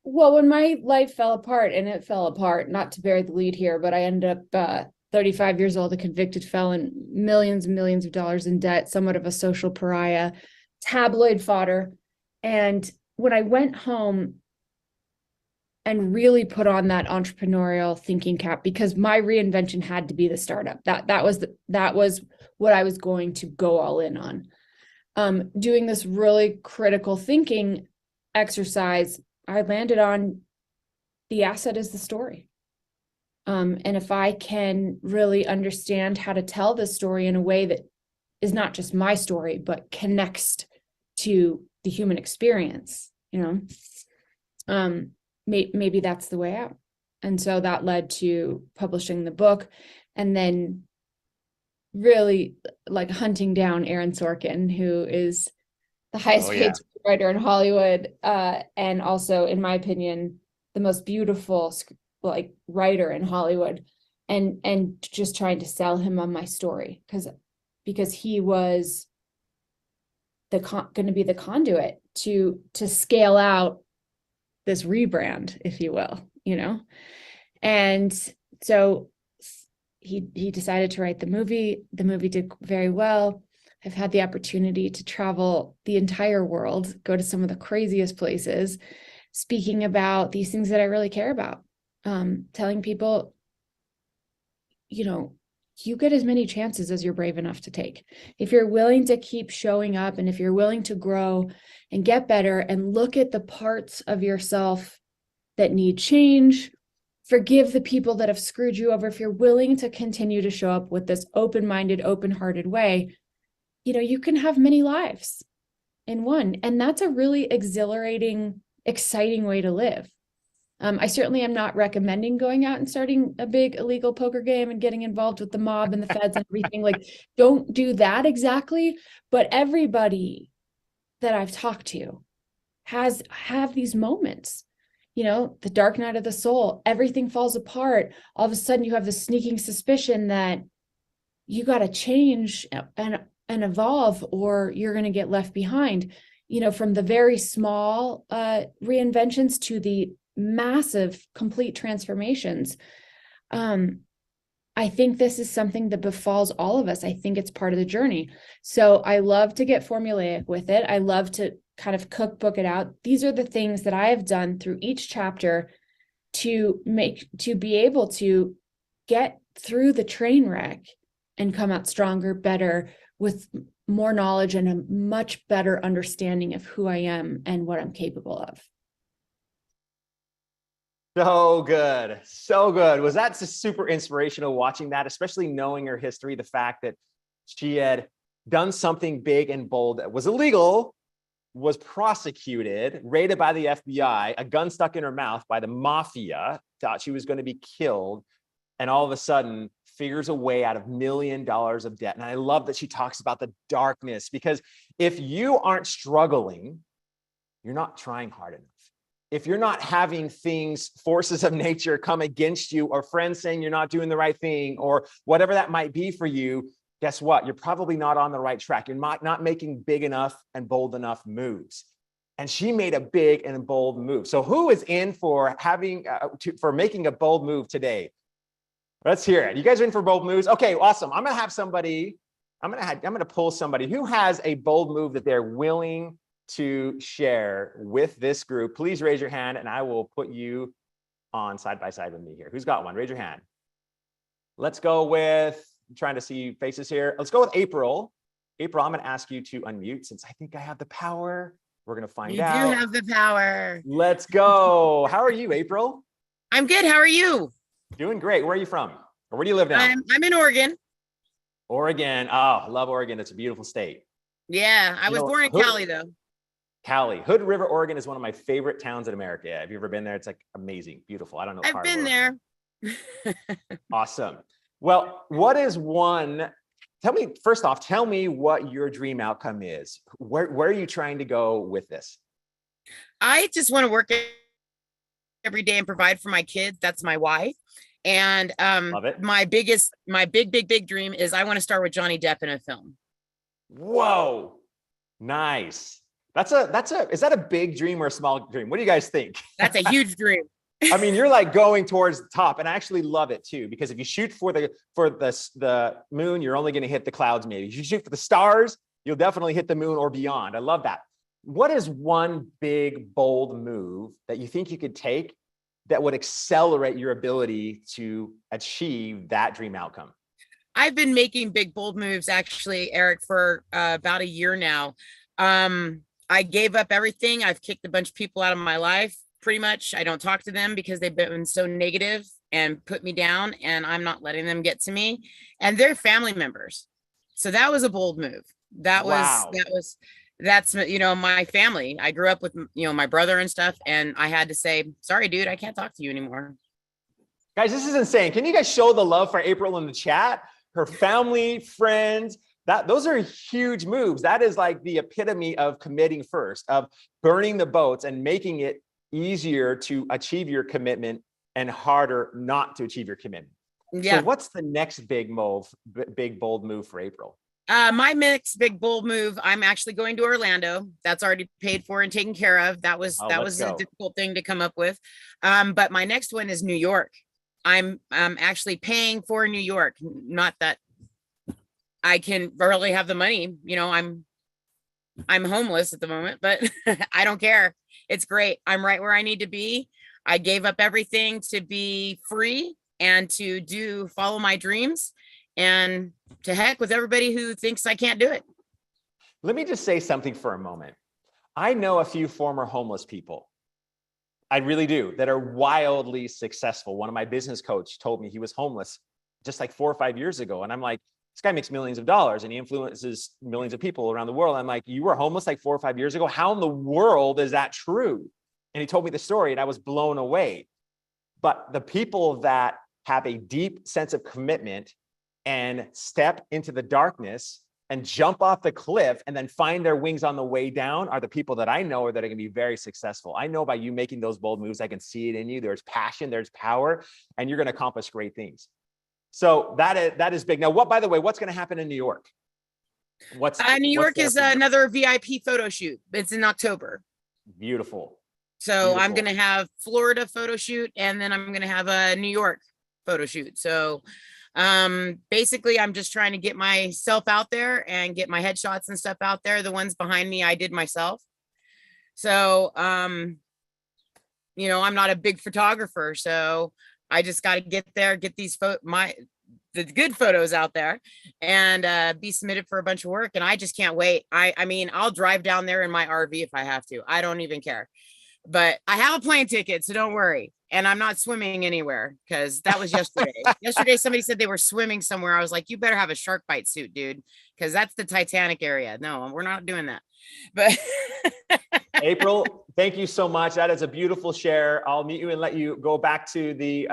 Well, when my life fell apart, and it fell apart, not to bury the lead here, but I ended up 35 years old, a convicted felon, millions and millions of dollars in debt, somewhat of a social pariah, tabloid fodder. And when I went home and really put on that entrepreneurial thinking cap, because my reinvention had to be the startup. That was what I was going to go all in on. Doing this really critical thinking exercise, I landed on the asset is the story. And if I can really understand how to tell this story in a way that is not just my story, but connects to the human experience, maybe that's the way out. And so that led to publishing the book, and then really like hunting down Aaron Sorkin, who is the highest paid writer in Hollywood, and also, in my opinion, the most beautiful writer in Hollywood, and just trying to sell him on my story, because he was going to be the conduit to scale out this rebrand, if you will, you know? And so he decided to write the movie. The movie did very well. I've had the opportunity to travel the entire world, go to some of the craziest places, speaking about these things that I really care about, telling people, you know, you get as many chances as you're brave enough to take. If you're willing to keep showing up, and if you're willing to grow and get better and look at the parts of yourself that need change, forgive the people that have screwed you over, if you're willing to continue to show up with this open-minded, open-hearted way, you know, you can have many lives in one. And that's a really exhilarating, exciting way to live. I certainly am not recommending going out and starting a big illegal poker game and getting involved with the mob and the feds and everything. Like, don't do that exactly. But everybody that I've talked to have these moments. You know, the dark night of the soul, everything falls apart. All of a sudden you have this sneaking suspicion that you got to change and evolve, or you're going to get left behind, you know, from the very small reinventions to the massive complete transformations. I think this is something that befalls all of us. I think it's part of the journey. So I love to get formulaic with it. I love to kind of cookbook it out. These are the things that I have done through each chapter to be able to get through the train wreck and come out stronger, better, with more knowledge and a much better understanding of who I am and what I'm capable of. So good. So good. Was that just super inspirational watching that, especially knowing her history, the fact that she had done something big and bold that was illegal, was prosecuted, raided by the FBI, a gun stuck in her mouth by the mafia, thought she was going to be killed, and all of a sudden figures a way out of $1 million of debt. And I love that she talks about the darkness, because if you aren't struggling, you're not trying hard enough. If you're not having things, forces of nature come against you, or friends saying you're not doing the right thing, or whatever that might be for you, guess what? You're probably not on the right track. You're not making big enough and bold enough moves. And she made a big and bold move. So who is in for for making a bold move today? Let's hear it. You guys are in for bold moves? Okay, awesome. I'm gonna have somebody. I'm gonna pull somebody who has a bold move that they're willing to share with this group. Please raise your hand, and I will put you on side by side with me here. Who's got one? Raise your hand. Let's go with, I'm trying to see faces here. Let's go with April. April, I'm going to ask you to unmute since I think I have the power. We're going to find out. You do have the power. Let's go. How are you, April? I'm good. How are you? Doing great. Where are you from? Or where do you live now? I'm in Oregon. Oregon. Oh, I love Oregon. It's a beautiful state. Yeah, I was born in Cali, though. Cali. Hood River, Oregon is one of my favorite towns in America. Yeah, have you ever been there? It's like amazing, beautiful. I don't know. I've been there. Awesome. Well, what is one, tell me what your dream outcome is. Where are you trying to go with this? I just want to work every day and provide for my kids. That's my why. And my big dream is I want to star with Johnny Depp in a film. Whoa, nice. Is that a big dream or a small dream? What do you guys think? That's a huge dream. I mean, you're like going towards the top, and I actually love it too, because if you shoot for the moon, you're only going to hit the clouds. Maybe if you shoot for the stars, you'll definitely hit the moon or beyond. I love that. What is one big, bold move that you think you could take that would accelerate your ability to achieve that dream outcome? I've been making big, bold moves, actually, Eric, for about a year now. I gave up everything. I've kicked a bunch of people out of my life. Pretty much, I don't talk to them because they've been so negative and put me down, and I'm not letting them get to me. And they're family members. So that was a bold move. That's my family. I grew up with, my brother and stuff, and I had to say, sorry, dude, I can't talk to you anymore. Guys, this is insane. Can you guys show the love for April in the chat? Her family, friends, those are huge moves. That is like the epitome of committing first, of burning the boats and making it easier to achieve your commitment and harder not to achieve your commitment. Yeah. So what's the next big bold move for April? My next big bold move, I'm actually going to Orlando. That's already paid for and taken care of. That was Oh, that let's was a go. difficult thing to come up with. But my next one is New York. I'm actually paying for New York. Not that I can barely have the money. You know, I'm homeless at the moment, but I don't care. It's great. I'm right where I need to be. I gave up everything to be free and to follow my dreams, and to heck with everybody who thinks I can't do it. Let me just say something for a moment. I know a few former homeless people. I really do, that are wildly successful. One of my business coach told me he was homeless just like 4 or 5 years ago. And I'm like, this guy makes millions of dollars and he influences millions of people around the world. I'm like, you were homeless like 4 or 5 years ago? How in the world is that true? And he told me the story and I was blown away. But the people that have a deep sense of commitment and step into the darkness and jump off the cliff and then find their wings on the way down are the people that I know are that are going to be very successful. I know by you making those bold moves, I can see it in you. There's passion, there's power, and you're going to accomplish great things. So that is big. Now, by the way, what's going to happen in New York? New York is another VIP photo shoot. It's in October. Beautiful. So I'm going to have Florida photo shoot, and then I'm going to have a New York photo shoot. So basically I'm just trying to get myself out there and get my headshots and stuff out there. The ones behind me, I did myself. So, you know, I'm not a big photographer, so I just got to get there, get these the good photos out there and be submitted for a bunch of work. And I just can't wait. I mean, I'll drive down there in my RV if I have to. I don't even care. But I have a plane ticket, so don't worry. And I'm not swimming anywhere because that was yesterday. Yesterday, somebody said they were swimming somewhere. I was like, you better have a shark bite suit, dude, because that's the Titanic area. No, we're not doing that. But April, thank you so much. That is a beautiful share. I'll meet you and let you go back to the,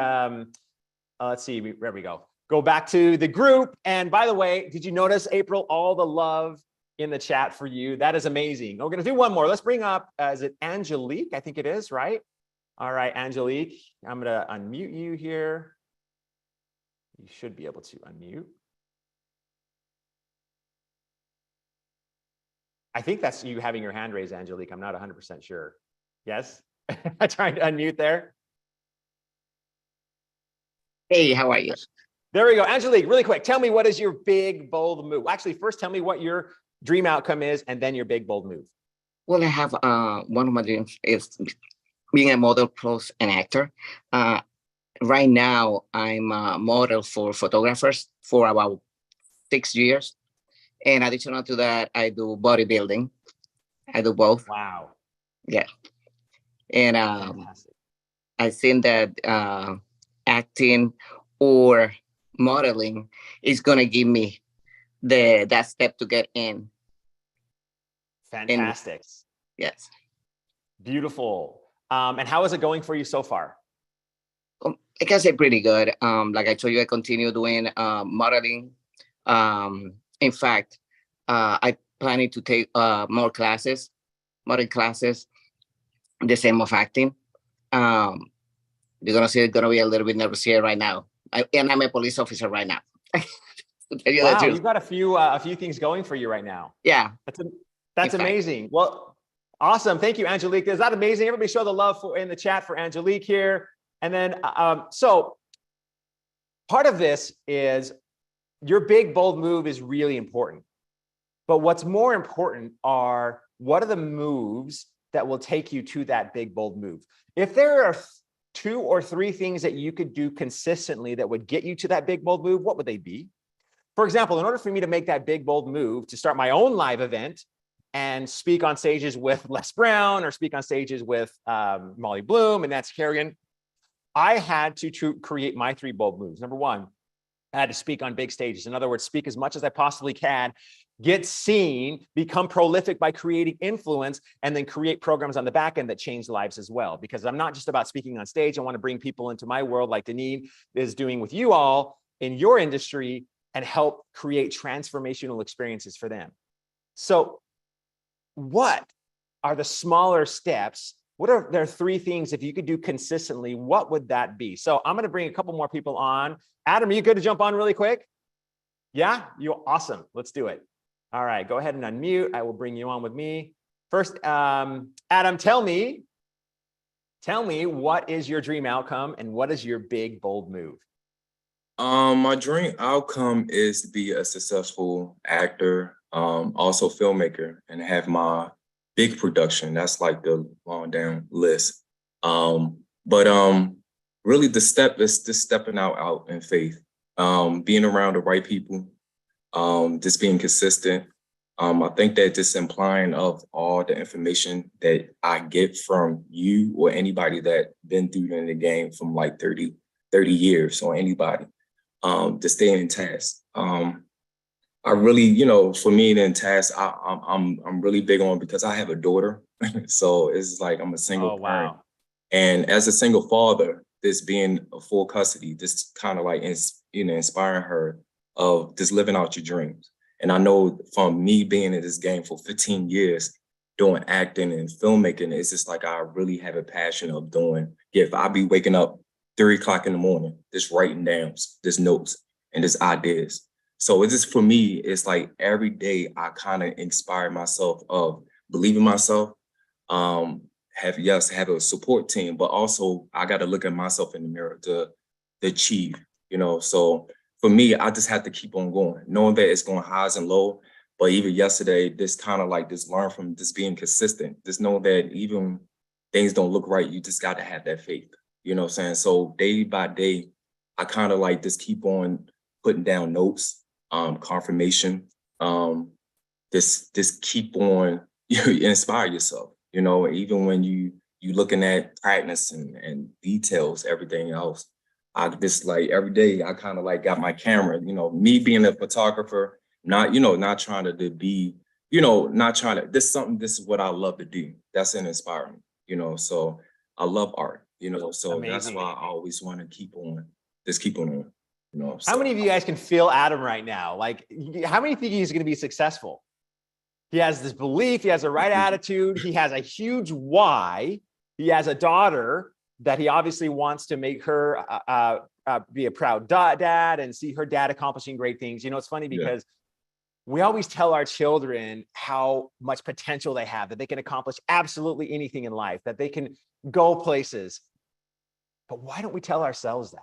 let's see, there we go. Go back to the group. And by the way, did you notice, April, all the love in the chat for you? That is amazing. We're going to do one more. Let's bring up, is it Angelique? I think it is, right? All right, Angelique, I'm going to unmute you here. You should be able to unmute. I think that's you having your hand raised, Angelique. I'm not 100% sure. Yes? Trying to unmute there. Hey, how are you? There we go. Angelique, really quick, tell me, what is your big, bold move? Actually, first tell me what your dream outcome is and then your big, bold move. Well, I have one of my dreams is being a model plus an actor. Right now, I'm a model for photographers for about 6 years. And additional to that, I do bodybuilding. I do both. Wow. Yeah. And I think that acting or modeling is going to give me that step to get in. Fantastic. Yes. Beautiful. And how is it going for you so far? I can say pretty good. Like I told you, I continue doing modeling. In fact, I planning to take more classes, modeling classes, the same of acting. You're gonna see it's gonna be a little bit nervous here right now. And I'm a police officer right now. Wow, you've got a few things going for you right now. Yeah. That's amazing. Well, awesome. Thank you, Angelique. Is that amazing? Everybody show the love in the chat for Angelique here. And then, so part of this is your big, bold move is really important. But what's more important are what are the moves that will take you to that big, bold move? If there are 2 or 3 things that you could do consistently that would get you to that big, bold move, what would they be? For example, in order for me to make that big, bold move to start my own live event and speak on stages with Les Brown or speak on stages with Molly Bloom and Nancy Kerrigan, I had to create my 3 bold moves. Number 1, I had to speak on big stages. In other words, speak as much as I possibly can, get seen, become prolific by creating influence, and then create programs on the back end that change lives as well. Because I'm not just about speaking on stage. I want to bring people into my world like Deneen is doing with you all in your industry and help create transformational experiences for them. So what are the smaller steps? What are there 3 things if you could do consistently, what would that be? So I'm going to bring a couple more people on. Adam, are you good to jump on really quick? Yeah, you're awesome. Let's do it. All right, go ahead and unmute. I will bring you on with me. First, Adam, tell me what is your dream outcome and what is your big, bold move? My dream outcome is to be a successful actor, also filmmaker, and have my big production. That's like the long down list. But really the step is just stepping out in faith, being around the right people, just being consistent. I think that just implying of all the information that I get from you or anybody that been through in the game from like 30 years, or anybody, to stay in task. I really, for me in task, I'm really big on, because I have a daughter. So it's like I'm a single parent. Wow. And as a single father, this being a full custody, this kind of like, inspiring her of just living out your dreams. And I know from me being in this game for 15 years, doing acting and filmmaking, it's just like I really have a passion of doing. If I be waking up 3 o'clock in the morning, just writing down this notes and this ideas. So it's just, for me, it's like every day I kind of inspire myself of believing myself, have a support team, but also I got to look at myself in the mirror to achieve, So for me, I just have to keep on going, knowing that it's going highs and low. But even yesterday, this kind of like this learn from just being consistent, just know that even things don't look right, you just got to have that faith. You know what I'm saying? So day by day, I kind of like just keep on putting down notes, confirmation, just keep on, you inspire yourself, even when you looking at practice and details, everything else. I just like every day I kind of like got my camera, me being a photographer, not trying to be, this is what I love to do. That's an inspiring, so I love art, so Amazing. That's why I always want to keep on So. How many of you guys can feel Adam right now? Like, how many think he's going to be successful? He has this belief, he has the right attitude, he has a huge why, he has a daughter that he obviously wants to make her be a proud dad and see her dad accomplishing great things. It's funny because we always tell our children how much potential they have, that they can accomplish absolutely anything in life, that they can go places. But why don't we tell ourselves that?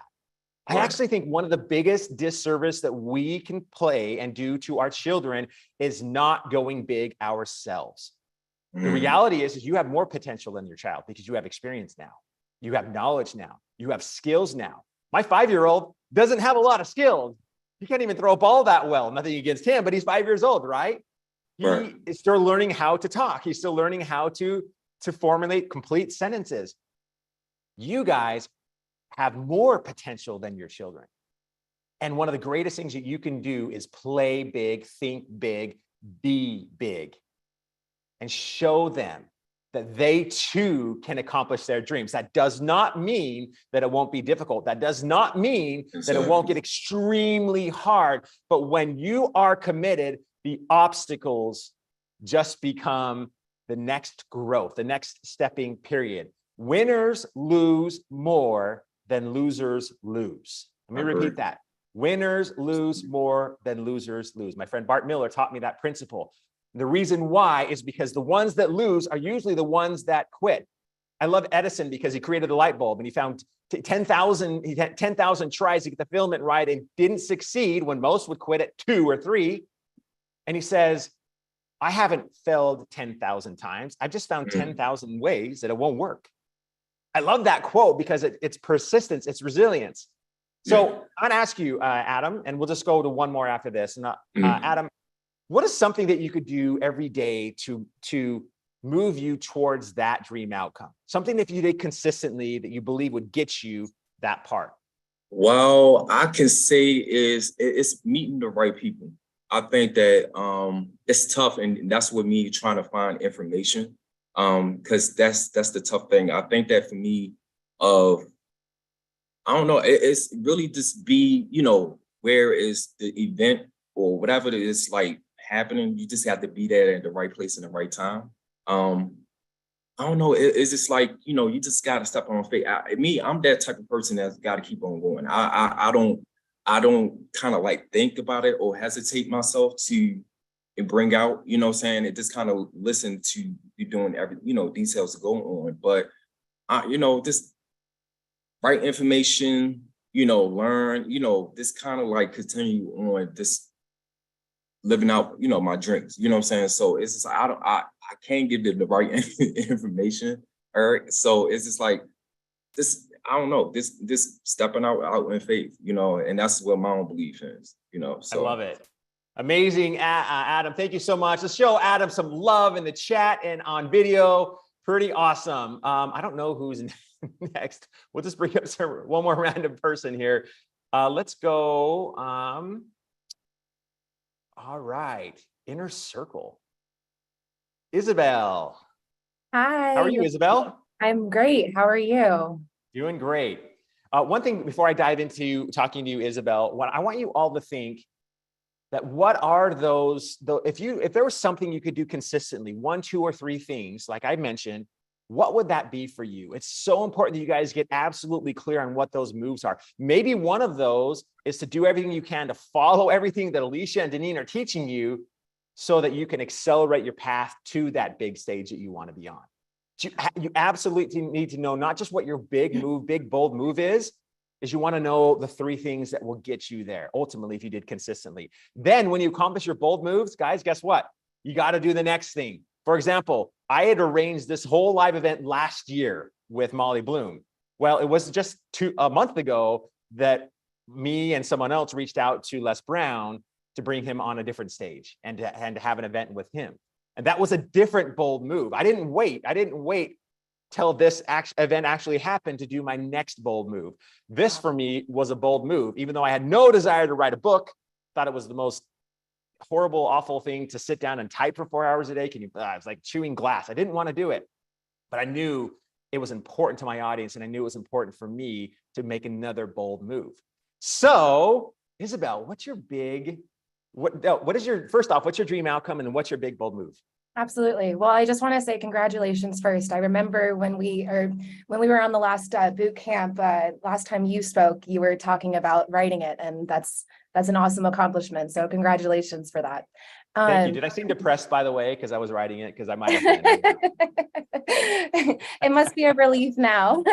I actually think one of the biggest disservice that we can play and do to our children is not going big ourselves. The reality is you have more potential than your child because you have experience now. You have knowledge now. You have skills now. My 5-year-old doesn't have a lot of skills. He can't even throw a ball that well. Nothing against him, but he's 5 years old, right? He is still learning how to talk. He's still learning how to formulate complete sentences. You guys have more potential than your children. And one of the greatest things that you can do is play big, think big, be big, and show them that they too can accomplish their dreams. That does not mean that it won't be difficult. That does not mean that it won't get extremely hard. But when you are committed, the obstacles just become the next growth, the next stepping period. Winners lose more than losers lose. Let me repeat that. Winners lose more than losers lose. My friend Bart Miller taught me that principle. The reason why is because the ones that lose are usually the ones that quit. I love Edison because he created the light bulb and he found 10,000 tries to get the filament right and didn't succeed when most would quit at 2 or 3. And he says, I haven't failed 10,000 times. I've just found 10,000 ways that it won't work. I love that quote because it's persistence, it's resilience. So I'm gonna ask you, Adam, and we'll just go to one more after this. And Adam, what is something that you could do every day to move you towards that dream outcome? Something that you did consistently that you believe would get you that part? Well, I can say it's meeting the right people. I think that it's tough, and that's what me trying to find information. Because that's the tough thing. I think that for me, I don't know, it's really just be, where is the event or whatever it is like happening. You just have to be there at the right place in the right time. I don't know. It's just like, you just got to step on faith. I'm that type of person that's got to keep on going. I I don't kind of like think about it or hesitate myself to bring out, you know what I'm saying? It just kind of listen to you doing every, you know, details to go on. But you know, just write information, you know, learn, you know, this kind of like continue on this living out, you know, my dreams, you know what I'm saying? So it's just, I can't give the right information, Eric. So it's just like this, I don't know, this stepping out in faith, you know, and that's what my own belief is, you know. So I love it. Amazing, Adam. Thank you so much. Let's show Adam some love in the chat and on video. Pretty awesome. I don't know who's next. We'll just bring up one more random person here. Let's go. All right, Inner Circle. Isabel. Hi. How are you, Isabel? I'm great. How are you? Doing great. One thing before I dive into talking to you, Isabel, what I want you all to think that what are those, if there was something you could do consistently, 1, 2, or 3 things, like I mentioned, what would that be for you? It's so important that you guys get absolutely clear on what those moves are. Maybe one of those is to do everything you can to follow everything that Alicia and Deneen are teaching you so that you can accelerate your path to that big stage that you want to be on. You absolutely need to know not just what your big bold move is you want to know the 3 things that will get you there, ultimately, if you did consistently. Then when you accomplish your bold moves, guys, guess what? You got to do the next thing. For example, I had arranged this whole live event last year with Molly Bloom. Well, it was just a month ago that me and someone else reached out to Les Brown to bring him on a different stage and to have an event with him. And that was a different bold move. I didn't wait till this event actually happened to do my next bold move. This for me was a bold move, even though I had no desire to write a book, thought it was the most horrible, awful thing to sit down and type for 4 hours a day. It was like chewing glass. I didn't want to do it, but I knew it was important to my audience and I knew it was important for me to make another bold move. So Isabel, what's your first off, what's your dream outcome and what's your big bold move? Absolutely. Well, I just want to say congratulations first. I remember when we were on the last boot camp, last time you spoke, you were talking about writing it, and that's an awesome accomplishment. So congratulations for that. Thank you. Did I seem depressed, by the way, because I was writing it? Because I might have been. It must be a relief now.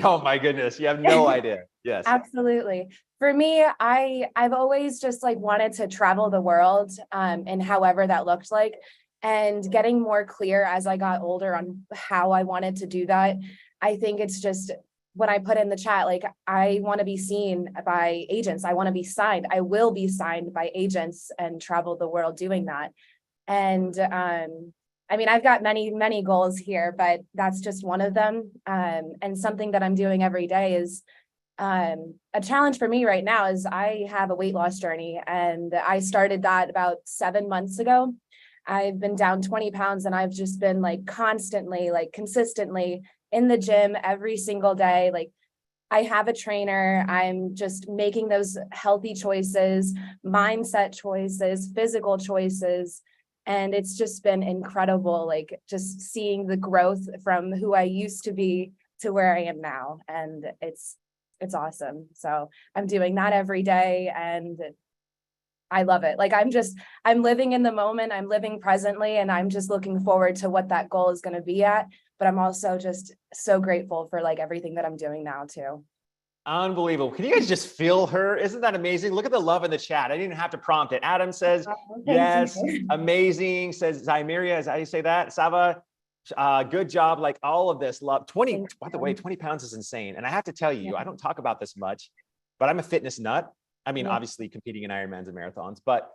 Oh my goodness, you have no idea. Yes. Absolutely. For me, I've always just like wanted to travel the world, and however that looked like. And getting more clear as I got older on how I wanted to do that. I think it's just what I put in the chat, like I want to be seen by agents. I want to be signed. I will be signed by agents and travel the world doing that. And I mean, I've got many, many goals here, but that's just one of them. And something that I'm doing every day is a challenge for me right now is I have a weight loss journey, and I started that about 7 months ago. I've been down 20 pounds and I've just been like constantly, like consistently in the gym every single day. Like I have a trainer, I'm just making those healthy choices, mindset choices, physical choices. And it's just been incredible, like just seeing the growth from who I used to be to where I am now. And it's awesome. So I'm doing that every day and I love it. Like I'm living in the moment, I'm living presently, and I'm just looking forward to what that goal is going to be at. But I'm also just so grateful for like everything that I'm doing now too. Unbelievable. Can you guys just feel her? Isn't that amazing? Look at the love in the chat. I didn't even have to prompt it. Adam says, yes, amazing. Says Zymeria, is how you say that? Sava, good job. Like all of this love. 20, by the way, 20 pounds is insane. And I have to tell you, I don't talk about this much, but I'm a fitness nut. I mean, obviously competing in Ironmans and marathons, but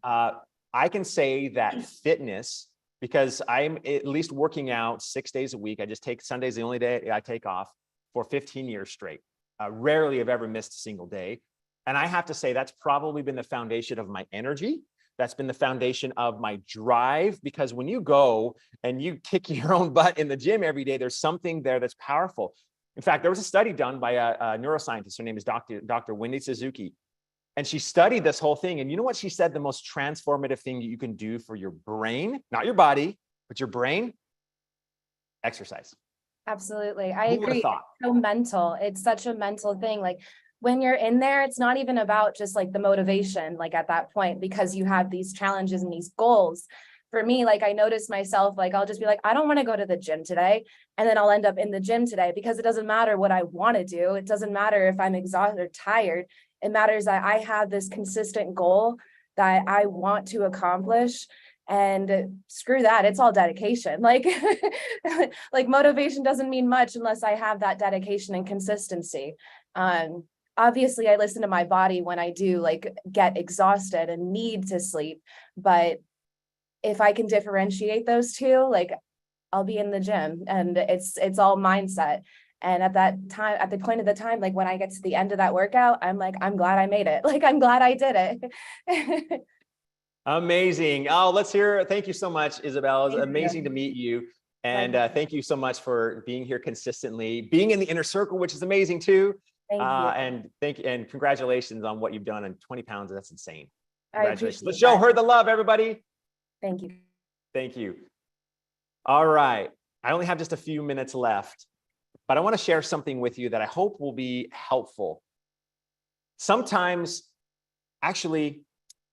I can say that fitness, because I'm at least working out 6 days a week. I just take Sunday's the only day I take off for 15 years straight. Rarely have ever missed a single day. And I have to say that's probably been the foundation of my energy. That's been the foundation of my drive, because when you go and you kick your own butt in the gym every day, there's something there that's powerful. In fact, there was a study done by a neuroscientist. Her name is Dr. Wendy Suzuki. And she studied this whole thing. And you know what she said? The most transformative thing that you can do for your brain, not your body, but your brain, exercise. Absolutely. I agree. It's so mental. It's such a mental thing. Like when you're in there, it's not even about just like the motivation, like at that point, because you have these challenges and these goals. For me, like I noticed myself, like I'll just be like, I don't want to go to the gym today. And then I'll end up in the gym today because it doesn't matter what I want to do. It doesn't matter if I'm exhausted or tired. It matters that I have this consistent goal that I want to accomplish. And screw that, it's all dedication. Like, like motivation doesn't mean much unless I have that dedication and consistency. Obviously I listen to my body when I do like get exhausted and need to sleep, but if I can differentiate those two, like I'll be in the gym, and it's all mindset. And at that time, at the point of the time, like when I get to the end of that workout, I'm like, I'm glad I made it. Like, I'm glad I did it. Amazing. Oh, let's hear. Thank you so much, Isabel. It's amazing to meet you. And thank you so much for being here consistently, being in the inner circle, which is amazing too. Thank you. And congratulations on what you've done. And 20 pounds, that's insane. I Congratulations. appreciate Let's show that. her the love, everybody. Thank you. Thank you. All right. I only have just a few minutes left, but I want to share something with you that I hope will be helpful. Sometimes, actually,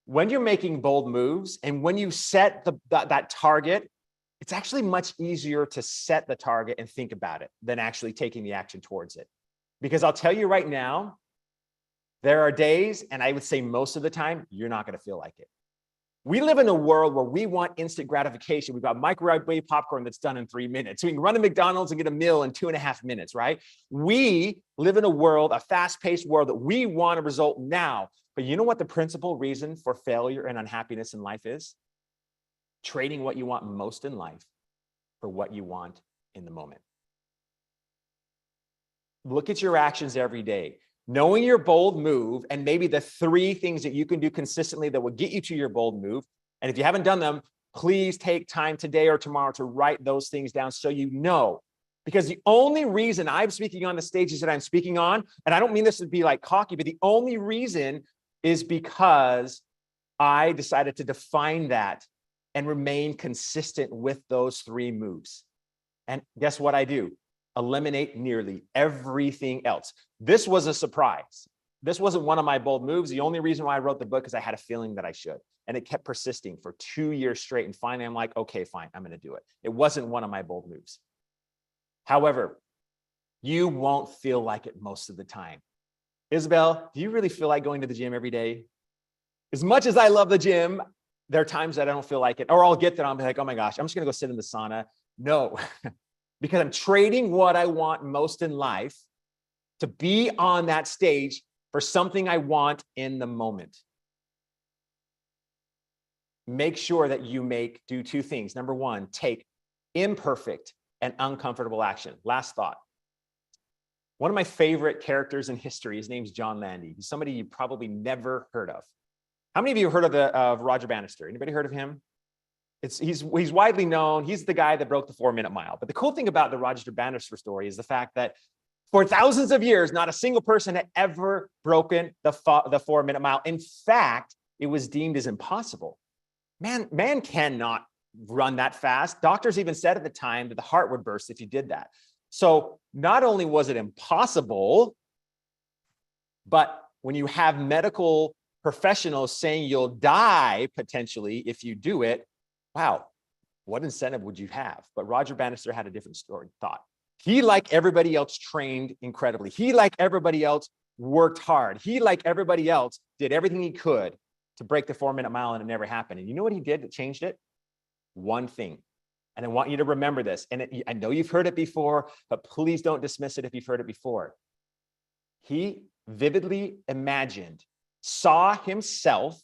when you're making bold moves and when you set that target, it's actually much easier to set the target and think about it than actually taking the action towards it. Because I'll tell you right now, there are days, and I would say most of the time, you're not going to feel like it. We live in a world where we want instant gratification. We've got microwave popcorn that's done in 3 minutes. We can run to McDonald's and get a meal in 2.5 minutes, right? We live in a world, a fast-paced world, that we want a result now. But you know what the principal reason for failure and unhappiness in life is? Trading what you want most in life for what you want in the moment. Look at your actions every day. Knowing your bold move and maybe the 3 things that you can do consistently that will get you to your bold move. And if you haven't done them, please take time today or tomorrow to write those things down so you know. Because the only reason I'm speaking on the stages that I'm speaking on, and I don't mean this to be like cocky, but the only reason is because I decided to define that and remain consistent with those 3 moves. And guess what I do? Eliminate nearly everything else. This was a surprise. This wasn't one of my bold moves. The only reason why I wrote the book is I had a feeling that I should. And it kept persisting for 2 years straight. And finally, I'm like, okay, fine, I'm going to do it. It wasn't one of my bold moves. However, you won't feel like it most of the time. Isabel, do you really feel like going to the gym every day? As much as I love the gym, there are times that I don't feel like it, or I'll get there and I'll be like, oh my gosh, I'm just going to go sit in the sauna. No. Because I'm trading what I want most in life to be on that stage for something I want in the moment. Make sure that you do 2 things. Number 1, take imperfect and uncomfortable action. Last thought. One of my favorite characters in history, his name's John Landy. He's somebody you probably never heard of. How many of you heard of Roger Bannister? Anybody heard of him? He's widely known. He's the guy that broke the 4-minute mile. But the cool thing about the Roger Bannister story is the fact that for thousands of years, not a single person had ever broken the 4-minute mile. In fact, it was deemed as impossible. Man cannot run that fast. Doctors even said at the time that the heart would burst if you did that. So not only was it impossible, but when you have medical professionals saying you'll die potentially if you do it, wow, what incentive would you have? But Roger Bannister had a different thought. He, like everybody else, trained incredibly. He, like everybody else, worked hard. He, like everybody else, did everything he could to break the 4-minute mile, and it never happened. And you know what he did that changed it? One thing. And I want you to remember this. And I know you've heard it before, but please don't dismiss it if you've heard it before. He vividly saw himself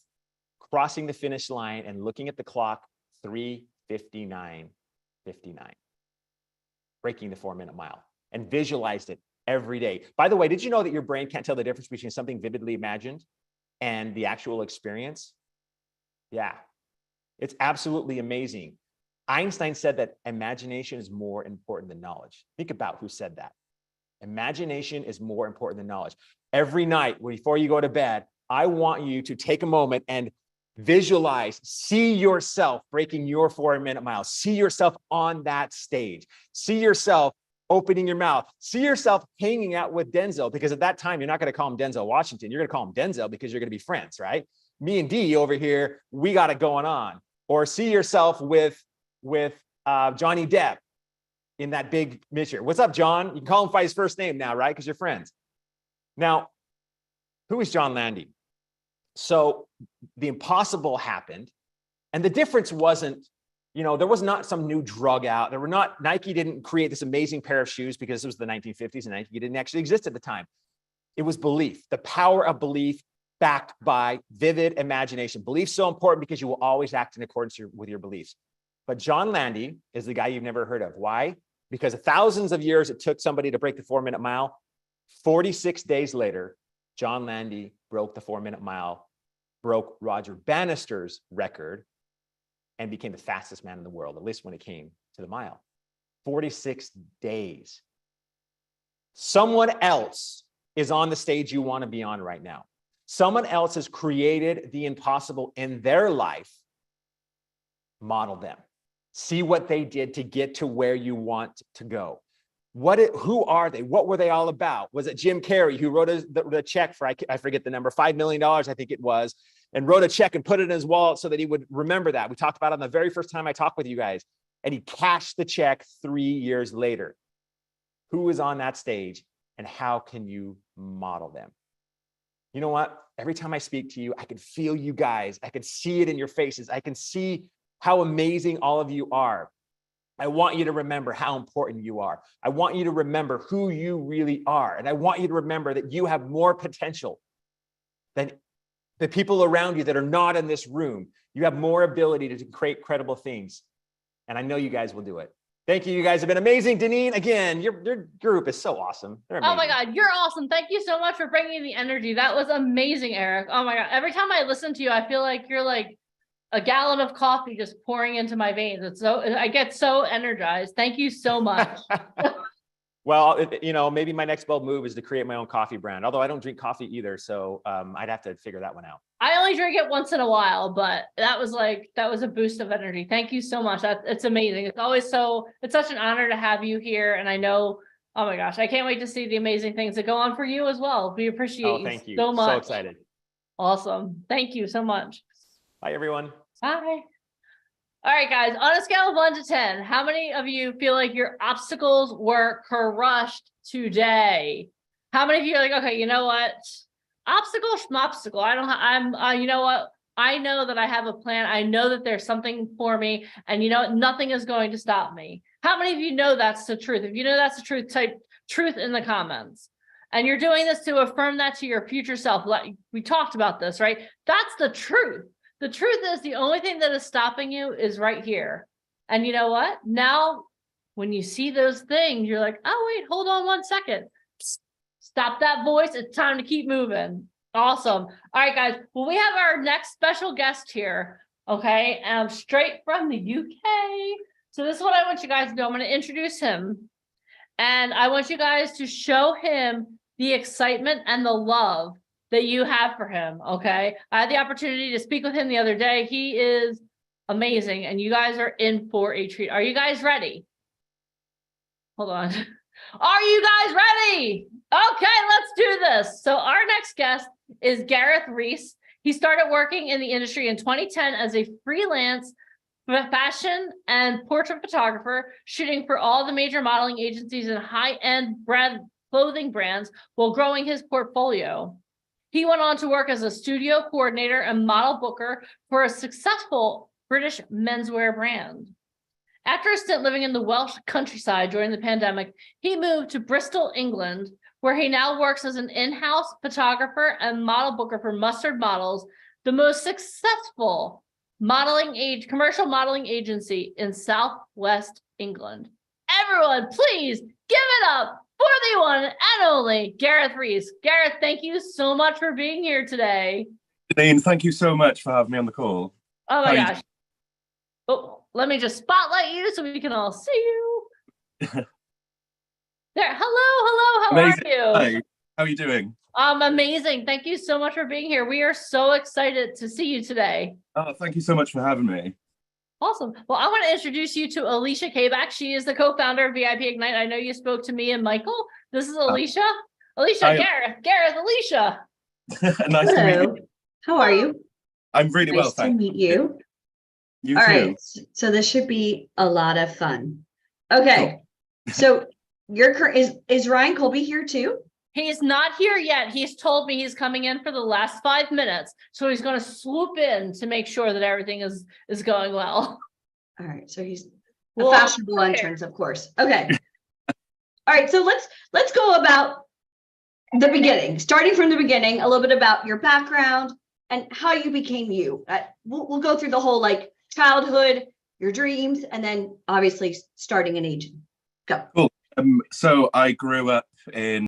crossing the finish line and looking at the clock, 3:59:59, breaking the 4-minute mile, and visualized it every day. By the way, did you know that your brain can't tell the difference between something vividly imagined and the actual experience? Yeah, it's absolutely amazing. Einstein said that imagination is more important than knowledge. Think about who said that. Imagination is more important than knowledge. Every night before you go to bed, I want you to take a moment and visualize, see yourself breaking your 4-minute mile, see yourself on that stage, see yourself opening your mouth. See yourself hanging out with Denzel, because at that time, you're not going to call him Denzel Washington. You're going to call him Denzel because you're going to be friends, right? Me and Dee over here, we got it going on. Or see yourself with Johnny Depp in that big picture. What's up, John? You can call him by his first name now, right? Because you're friends. Now, who is John Landy? So the impossible happened. And the difference wasn't, there was not some new drug out. Nike didn't create this amazing pair of shoes because it was the 1950s and Nike didn't actually exist at the time. It was belief, the power of belief backed by vivid imagination. Belief's so important because you will always act in accordance with your beliefs. But John Landy is the guy you've never heard of. Why? Because thousands of years it took somebody to break the 4-minute mile. 46 days later, John Landy broke the 4-minute mile, broke Roger Bannister's record, and became the fastest man in the world, at least when it came to the mile. 46 days. Someone else is on the stage you want to be on right now. Someone else has created the impossible in their life. Model them. See what they did to get to where you want to go. Who are they? What were they all about? Was it Jim Carrey who wrote the check for, I forget the number, $5 million, I think it was, and wrote a check and put it in his wallet so that he would remember that? We talked about it on the very first time I talked with you guys, and he cashed the check 3 years later. Who is on that stage, and how can you model them? You know what? Every time I speak to you, I can feel you guys. I can see it in your faces. I can see how amazing all of you are. I want you to remember how important you are. I want you to remember who you really are. And I want you to remember that you have more potential than the people around you that are not in this room. You have more ability to create credible things. And I know you guys will do it. Thank you. You guys have been amazing. Deneen, again, your group is so awesome. Oh my God, you're awesome. Thank you so much for bringing the energy. That was amazing, Eric. Oh my God. Every time I listen to you, I feel like you're like a gallon of coffee just pouring into my veins. I get so energized. Thank you so much. Well, maybe my next bold move is to create my own coffee brand. Although I don't drink coffee either, so I'd have to figure that one out. I only drink it once in a while, but that was a boost of energy. Thank you so much. It's amazing. It's such an honor to have you here. And I know, oh my gosh, I can't wait to see the amazing things that go on for you as well. We appreciate thank you so much. So excited. Awesome. Thank you so much. Bye, everyone. Bye. All right, guys, on a scale of 1 to 10, how many of you feel like your obstacles were crushed today? How many of you are like, okay, you know what? Obstacle, you know what? I know that I have a plan. I know that there's something for me, and you know what? Nothing is going to stop me. How many of you know that's the truth? If you know that's the truth, type truth in the comments. And you're doing this to affirm that to your future self. Like we talked about this, right? That's the truth. The truth is the only thing that is stopping you is right here. And you know what? Now, when you see those things, you're like, oh, wait, hold on 1 second. Stop that voice. It's time to keep moving. Awesome. All right, guys. Well, we have our next special guest here. Okay. Straight from the UK. So this is what I want you guys to do. I'm going to introduce him. And I want you guys to show him the excitement and the love that you have for him, okay? I had the opportunity to speak with him the other day. He is amazing, and you guys are in for a treat. Are you guys ready? Hold on. Are you guys ready? Okay, let's do this. So our next guest is Gareth Reese. He started working in the industry in 2010 as a freelance fashion and portrait photographer, shooting for all the major modeling agencies and high-end brand clothing brands while growing his portfolio. He went on to work as a studio coordinator and model booker for a successful British menswear brand. After a stint living in the Welsh countryside during the pandemic, he moved to Bristol, England, where he now works as an in-house photographer and model booker for Mustard Models, the most successful commercial modeling agency in Southwest England. Everyone, please give it up for the one and only Gareth Reese. Gareth, thank you so much for being here today. Deneen, thank you so much for having me on the call. Oh my gosh. Oh, let me just spotlight you so we can all see you. There. Hello. How Amazing. are you? Hi. How are you doing? Amazing. Thank you so much for being here. We are so excited to see you today. Oh, thank you so much for having me. Awesome. Well, I want to introduce you to Alicia Kabak. She is the co-founder of VIP Ignite. I know you spoke to me and Michael. This is Alicia. Alicia, hi. Gareth, Alicia. Nice to meet Hello. you. How are you? I'm really well, Nice to thanks. meet you. You All too. right, so this should be a lot of fun. Okay, so is Ryan Colby here too? He's not here yet. He's told me he's coming in for the last 5 minutes. So he's going to swoop in to make sure that everything is going well. All right, so he's a Well, fashionable okay. entrance, of course. Okay. All right, so let's go about the beginning, starting from the beginning, a little bit about your background and how you became you. We'll go through the whole like childhood, your dreams, and then obviously starting an agent. Go. So I grew up in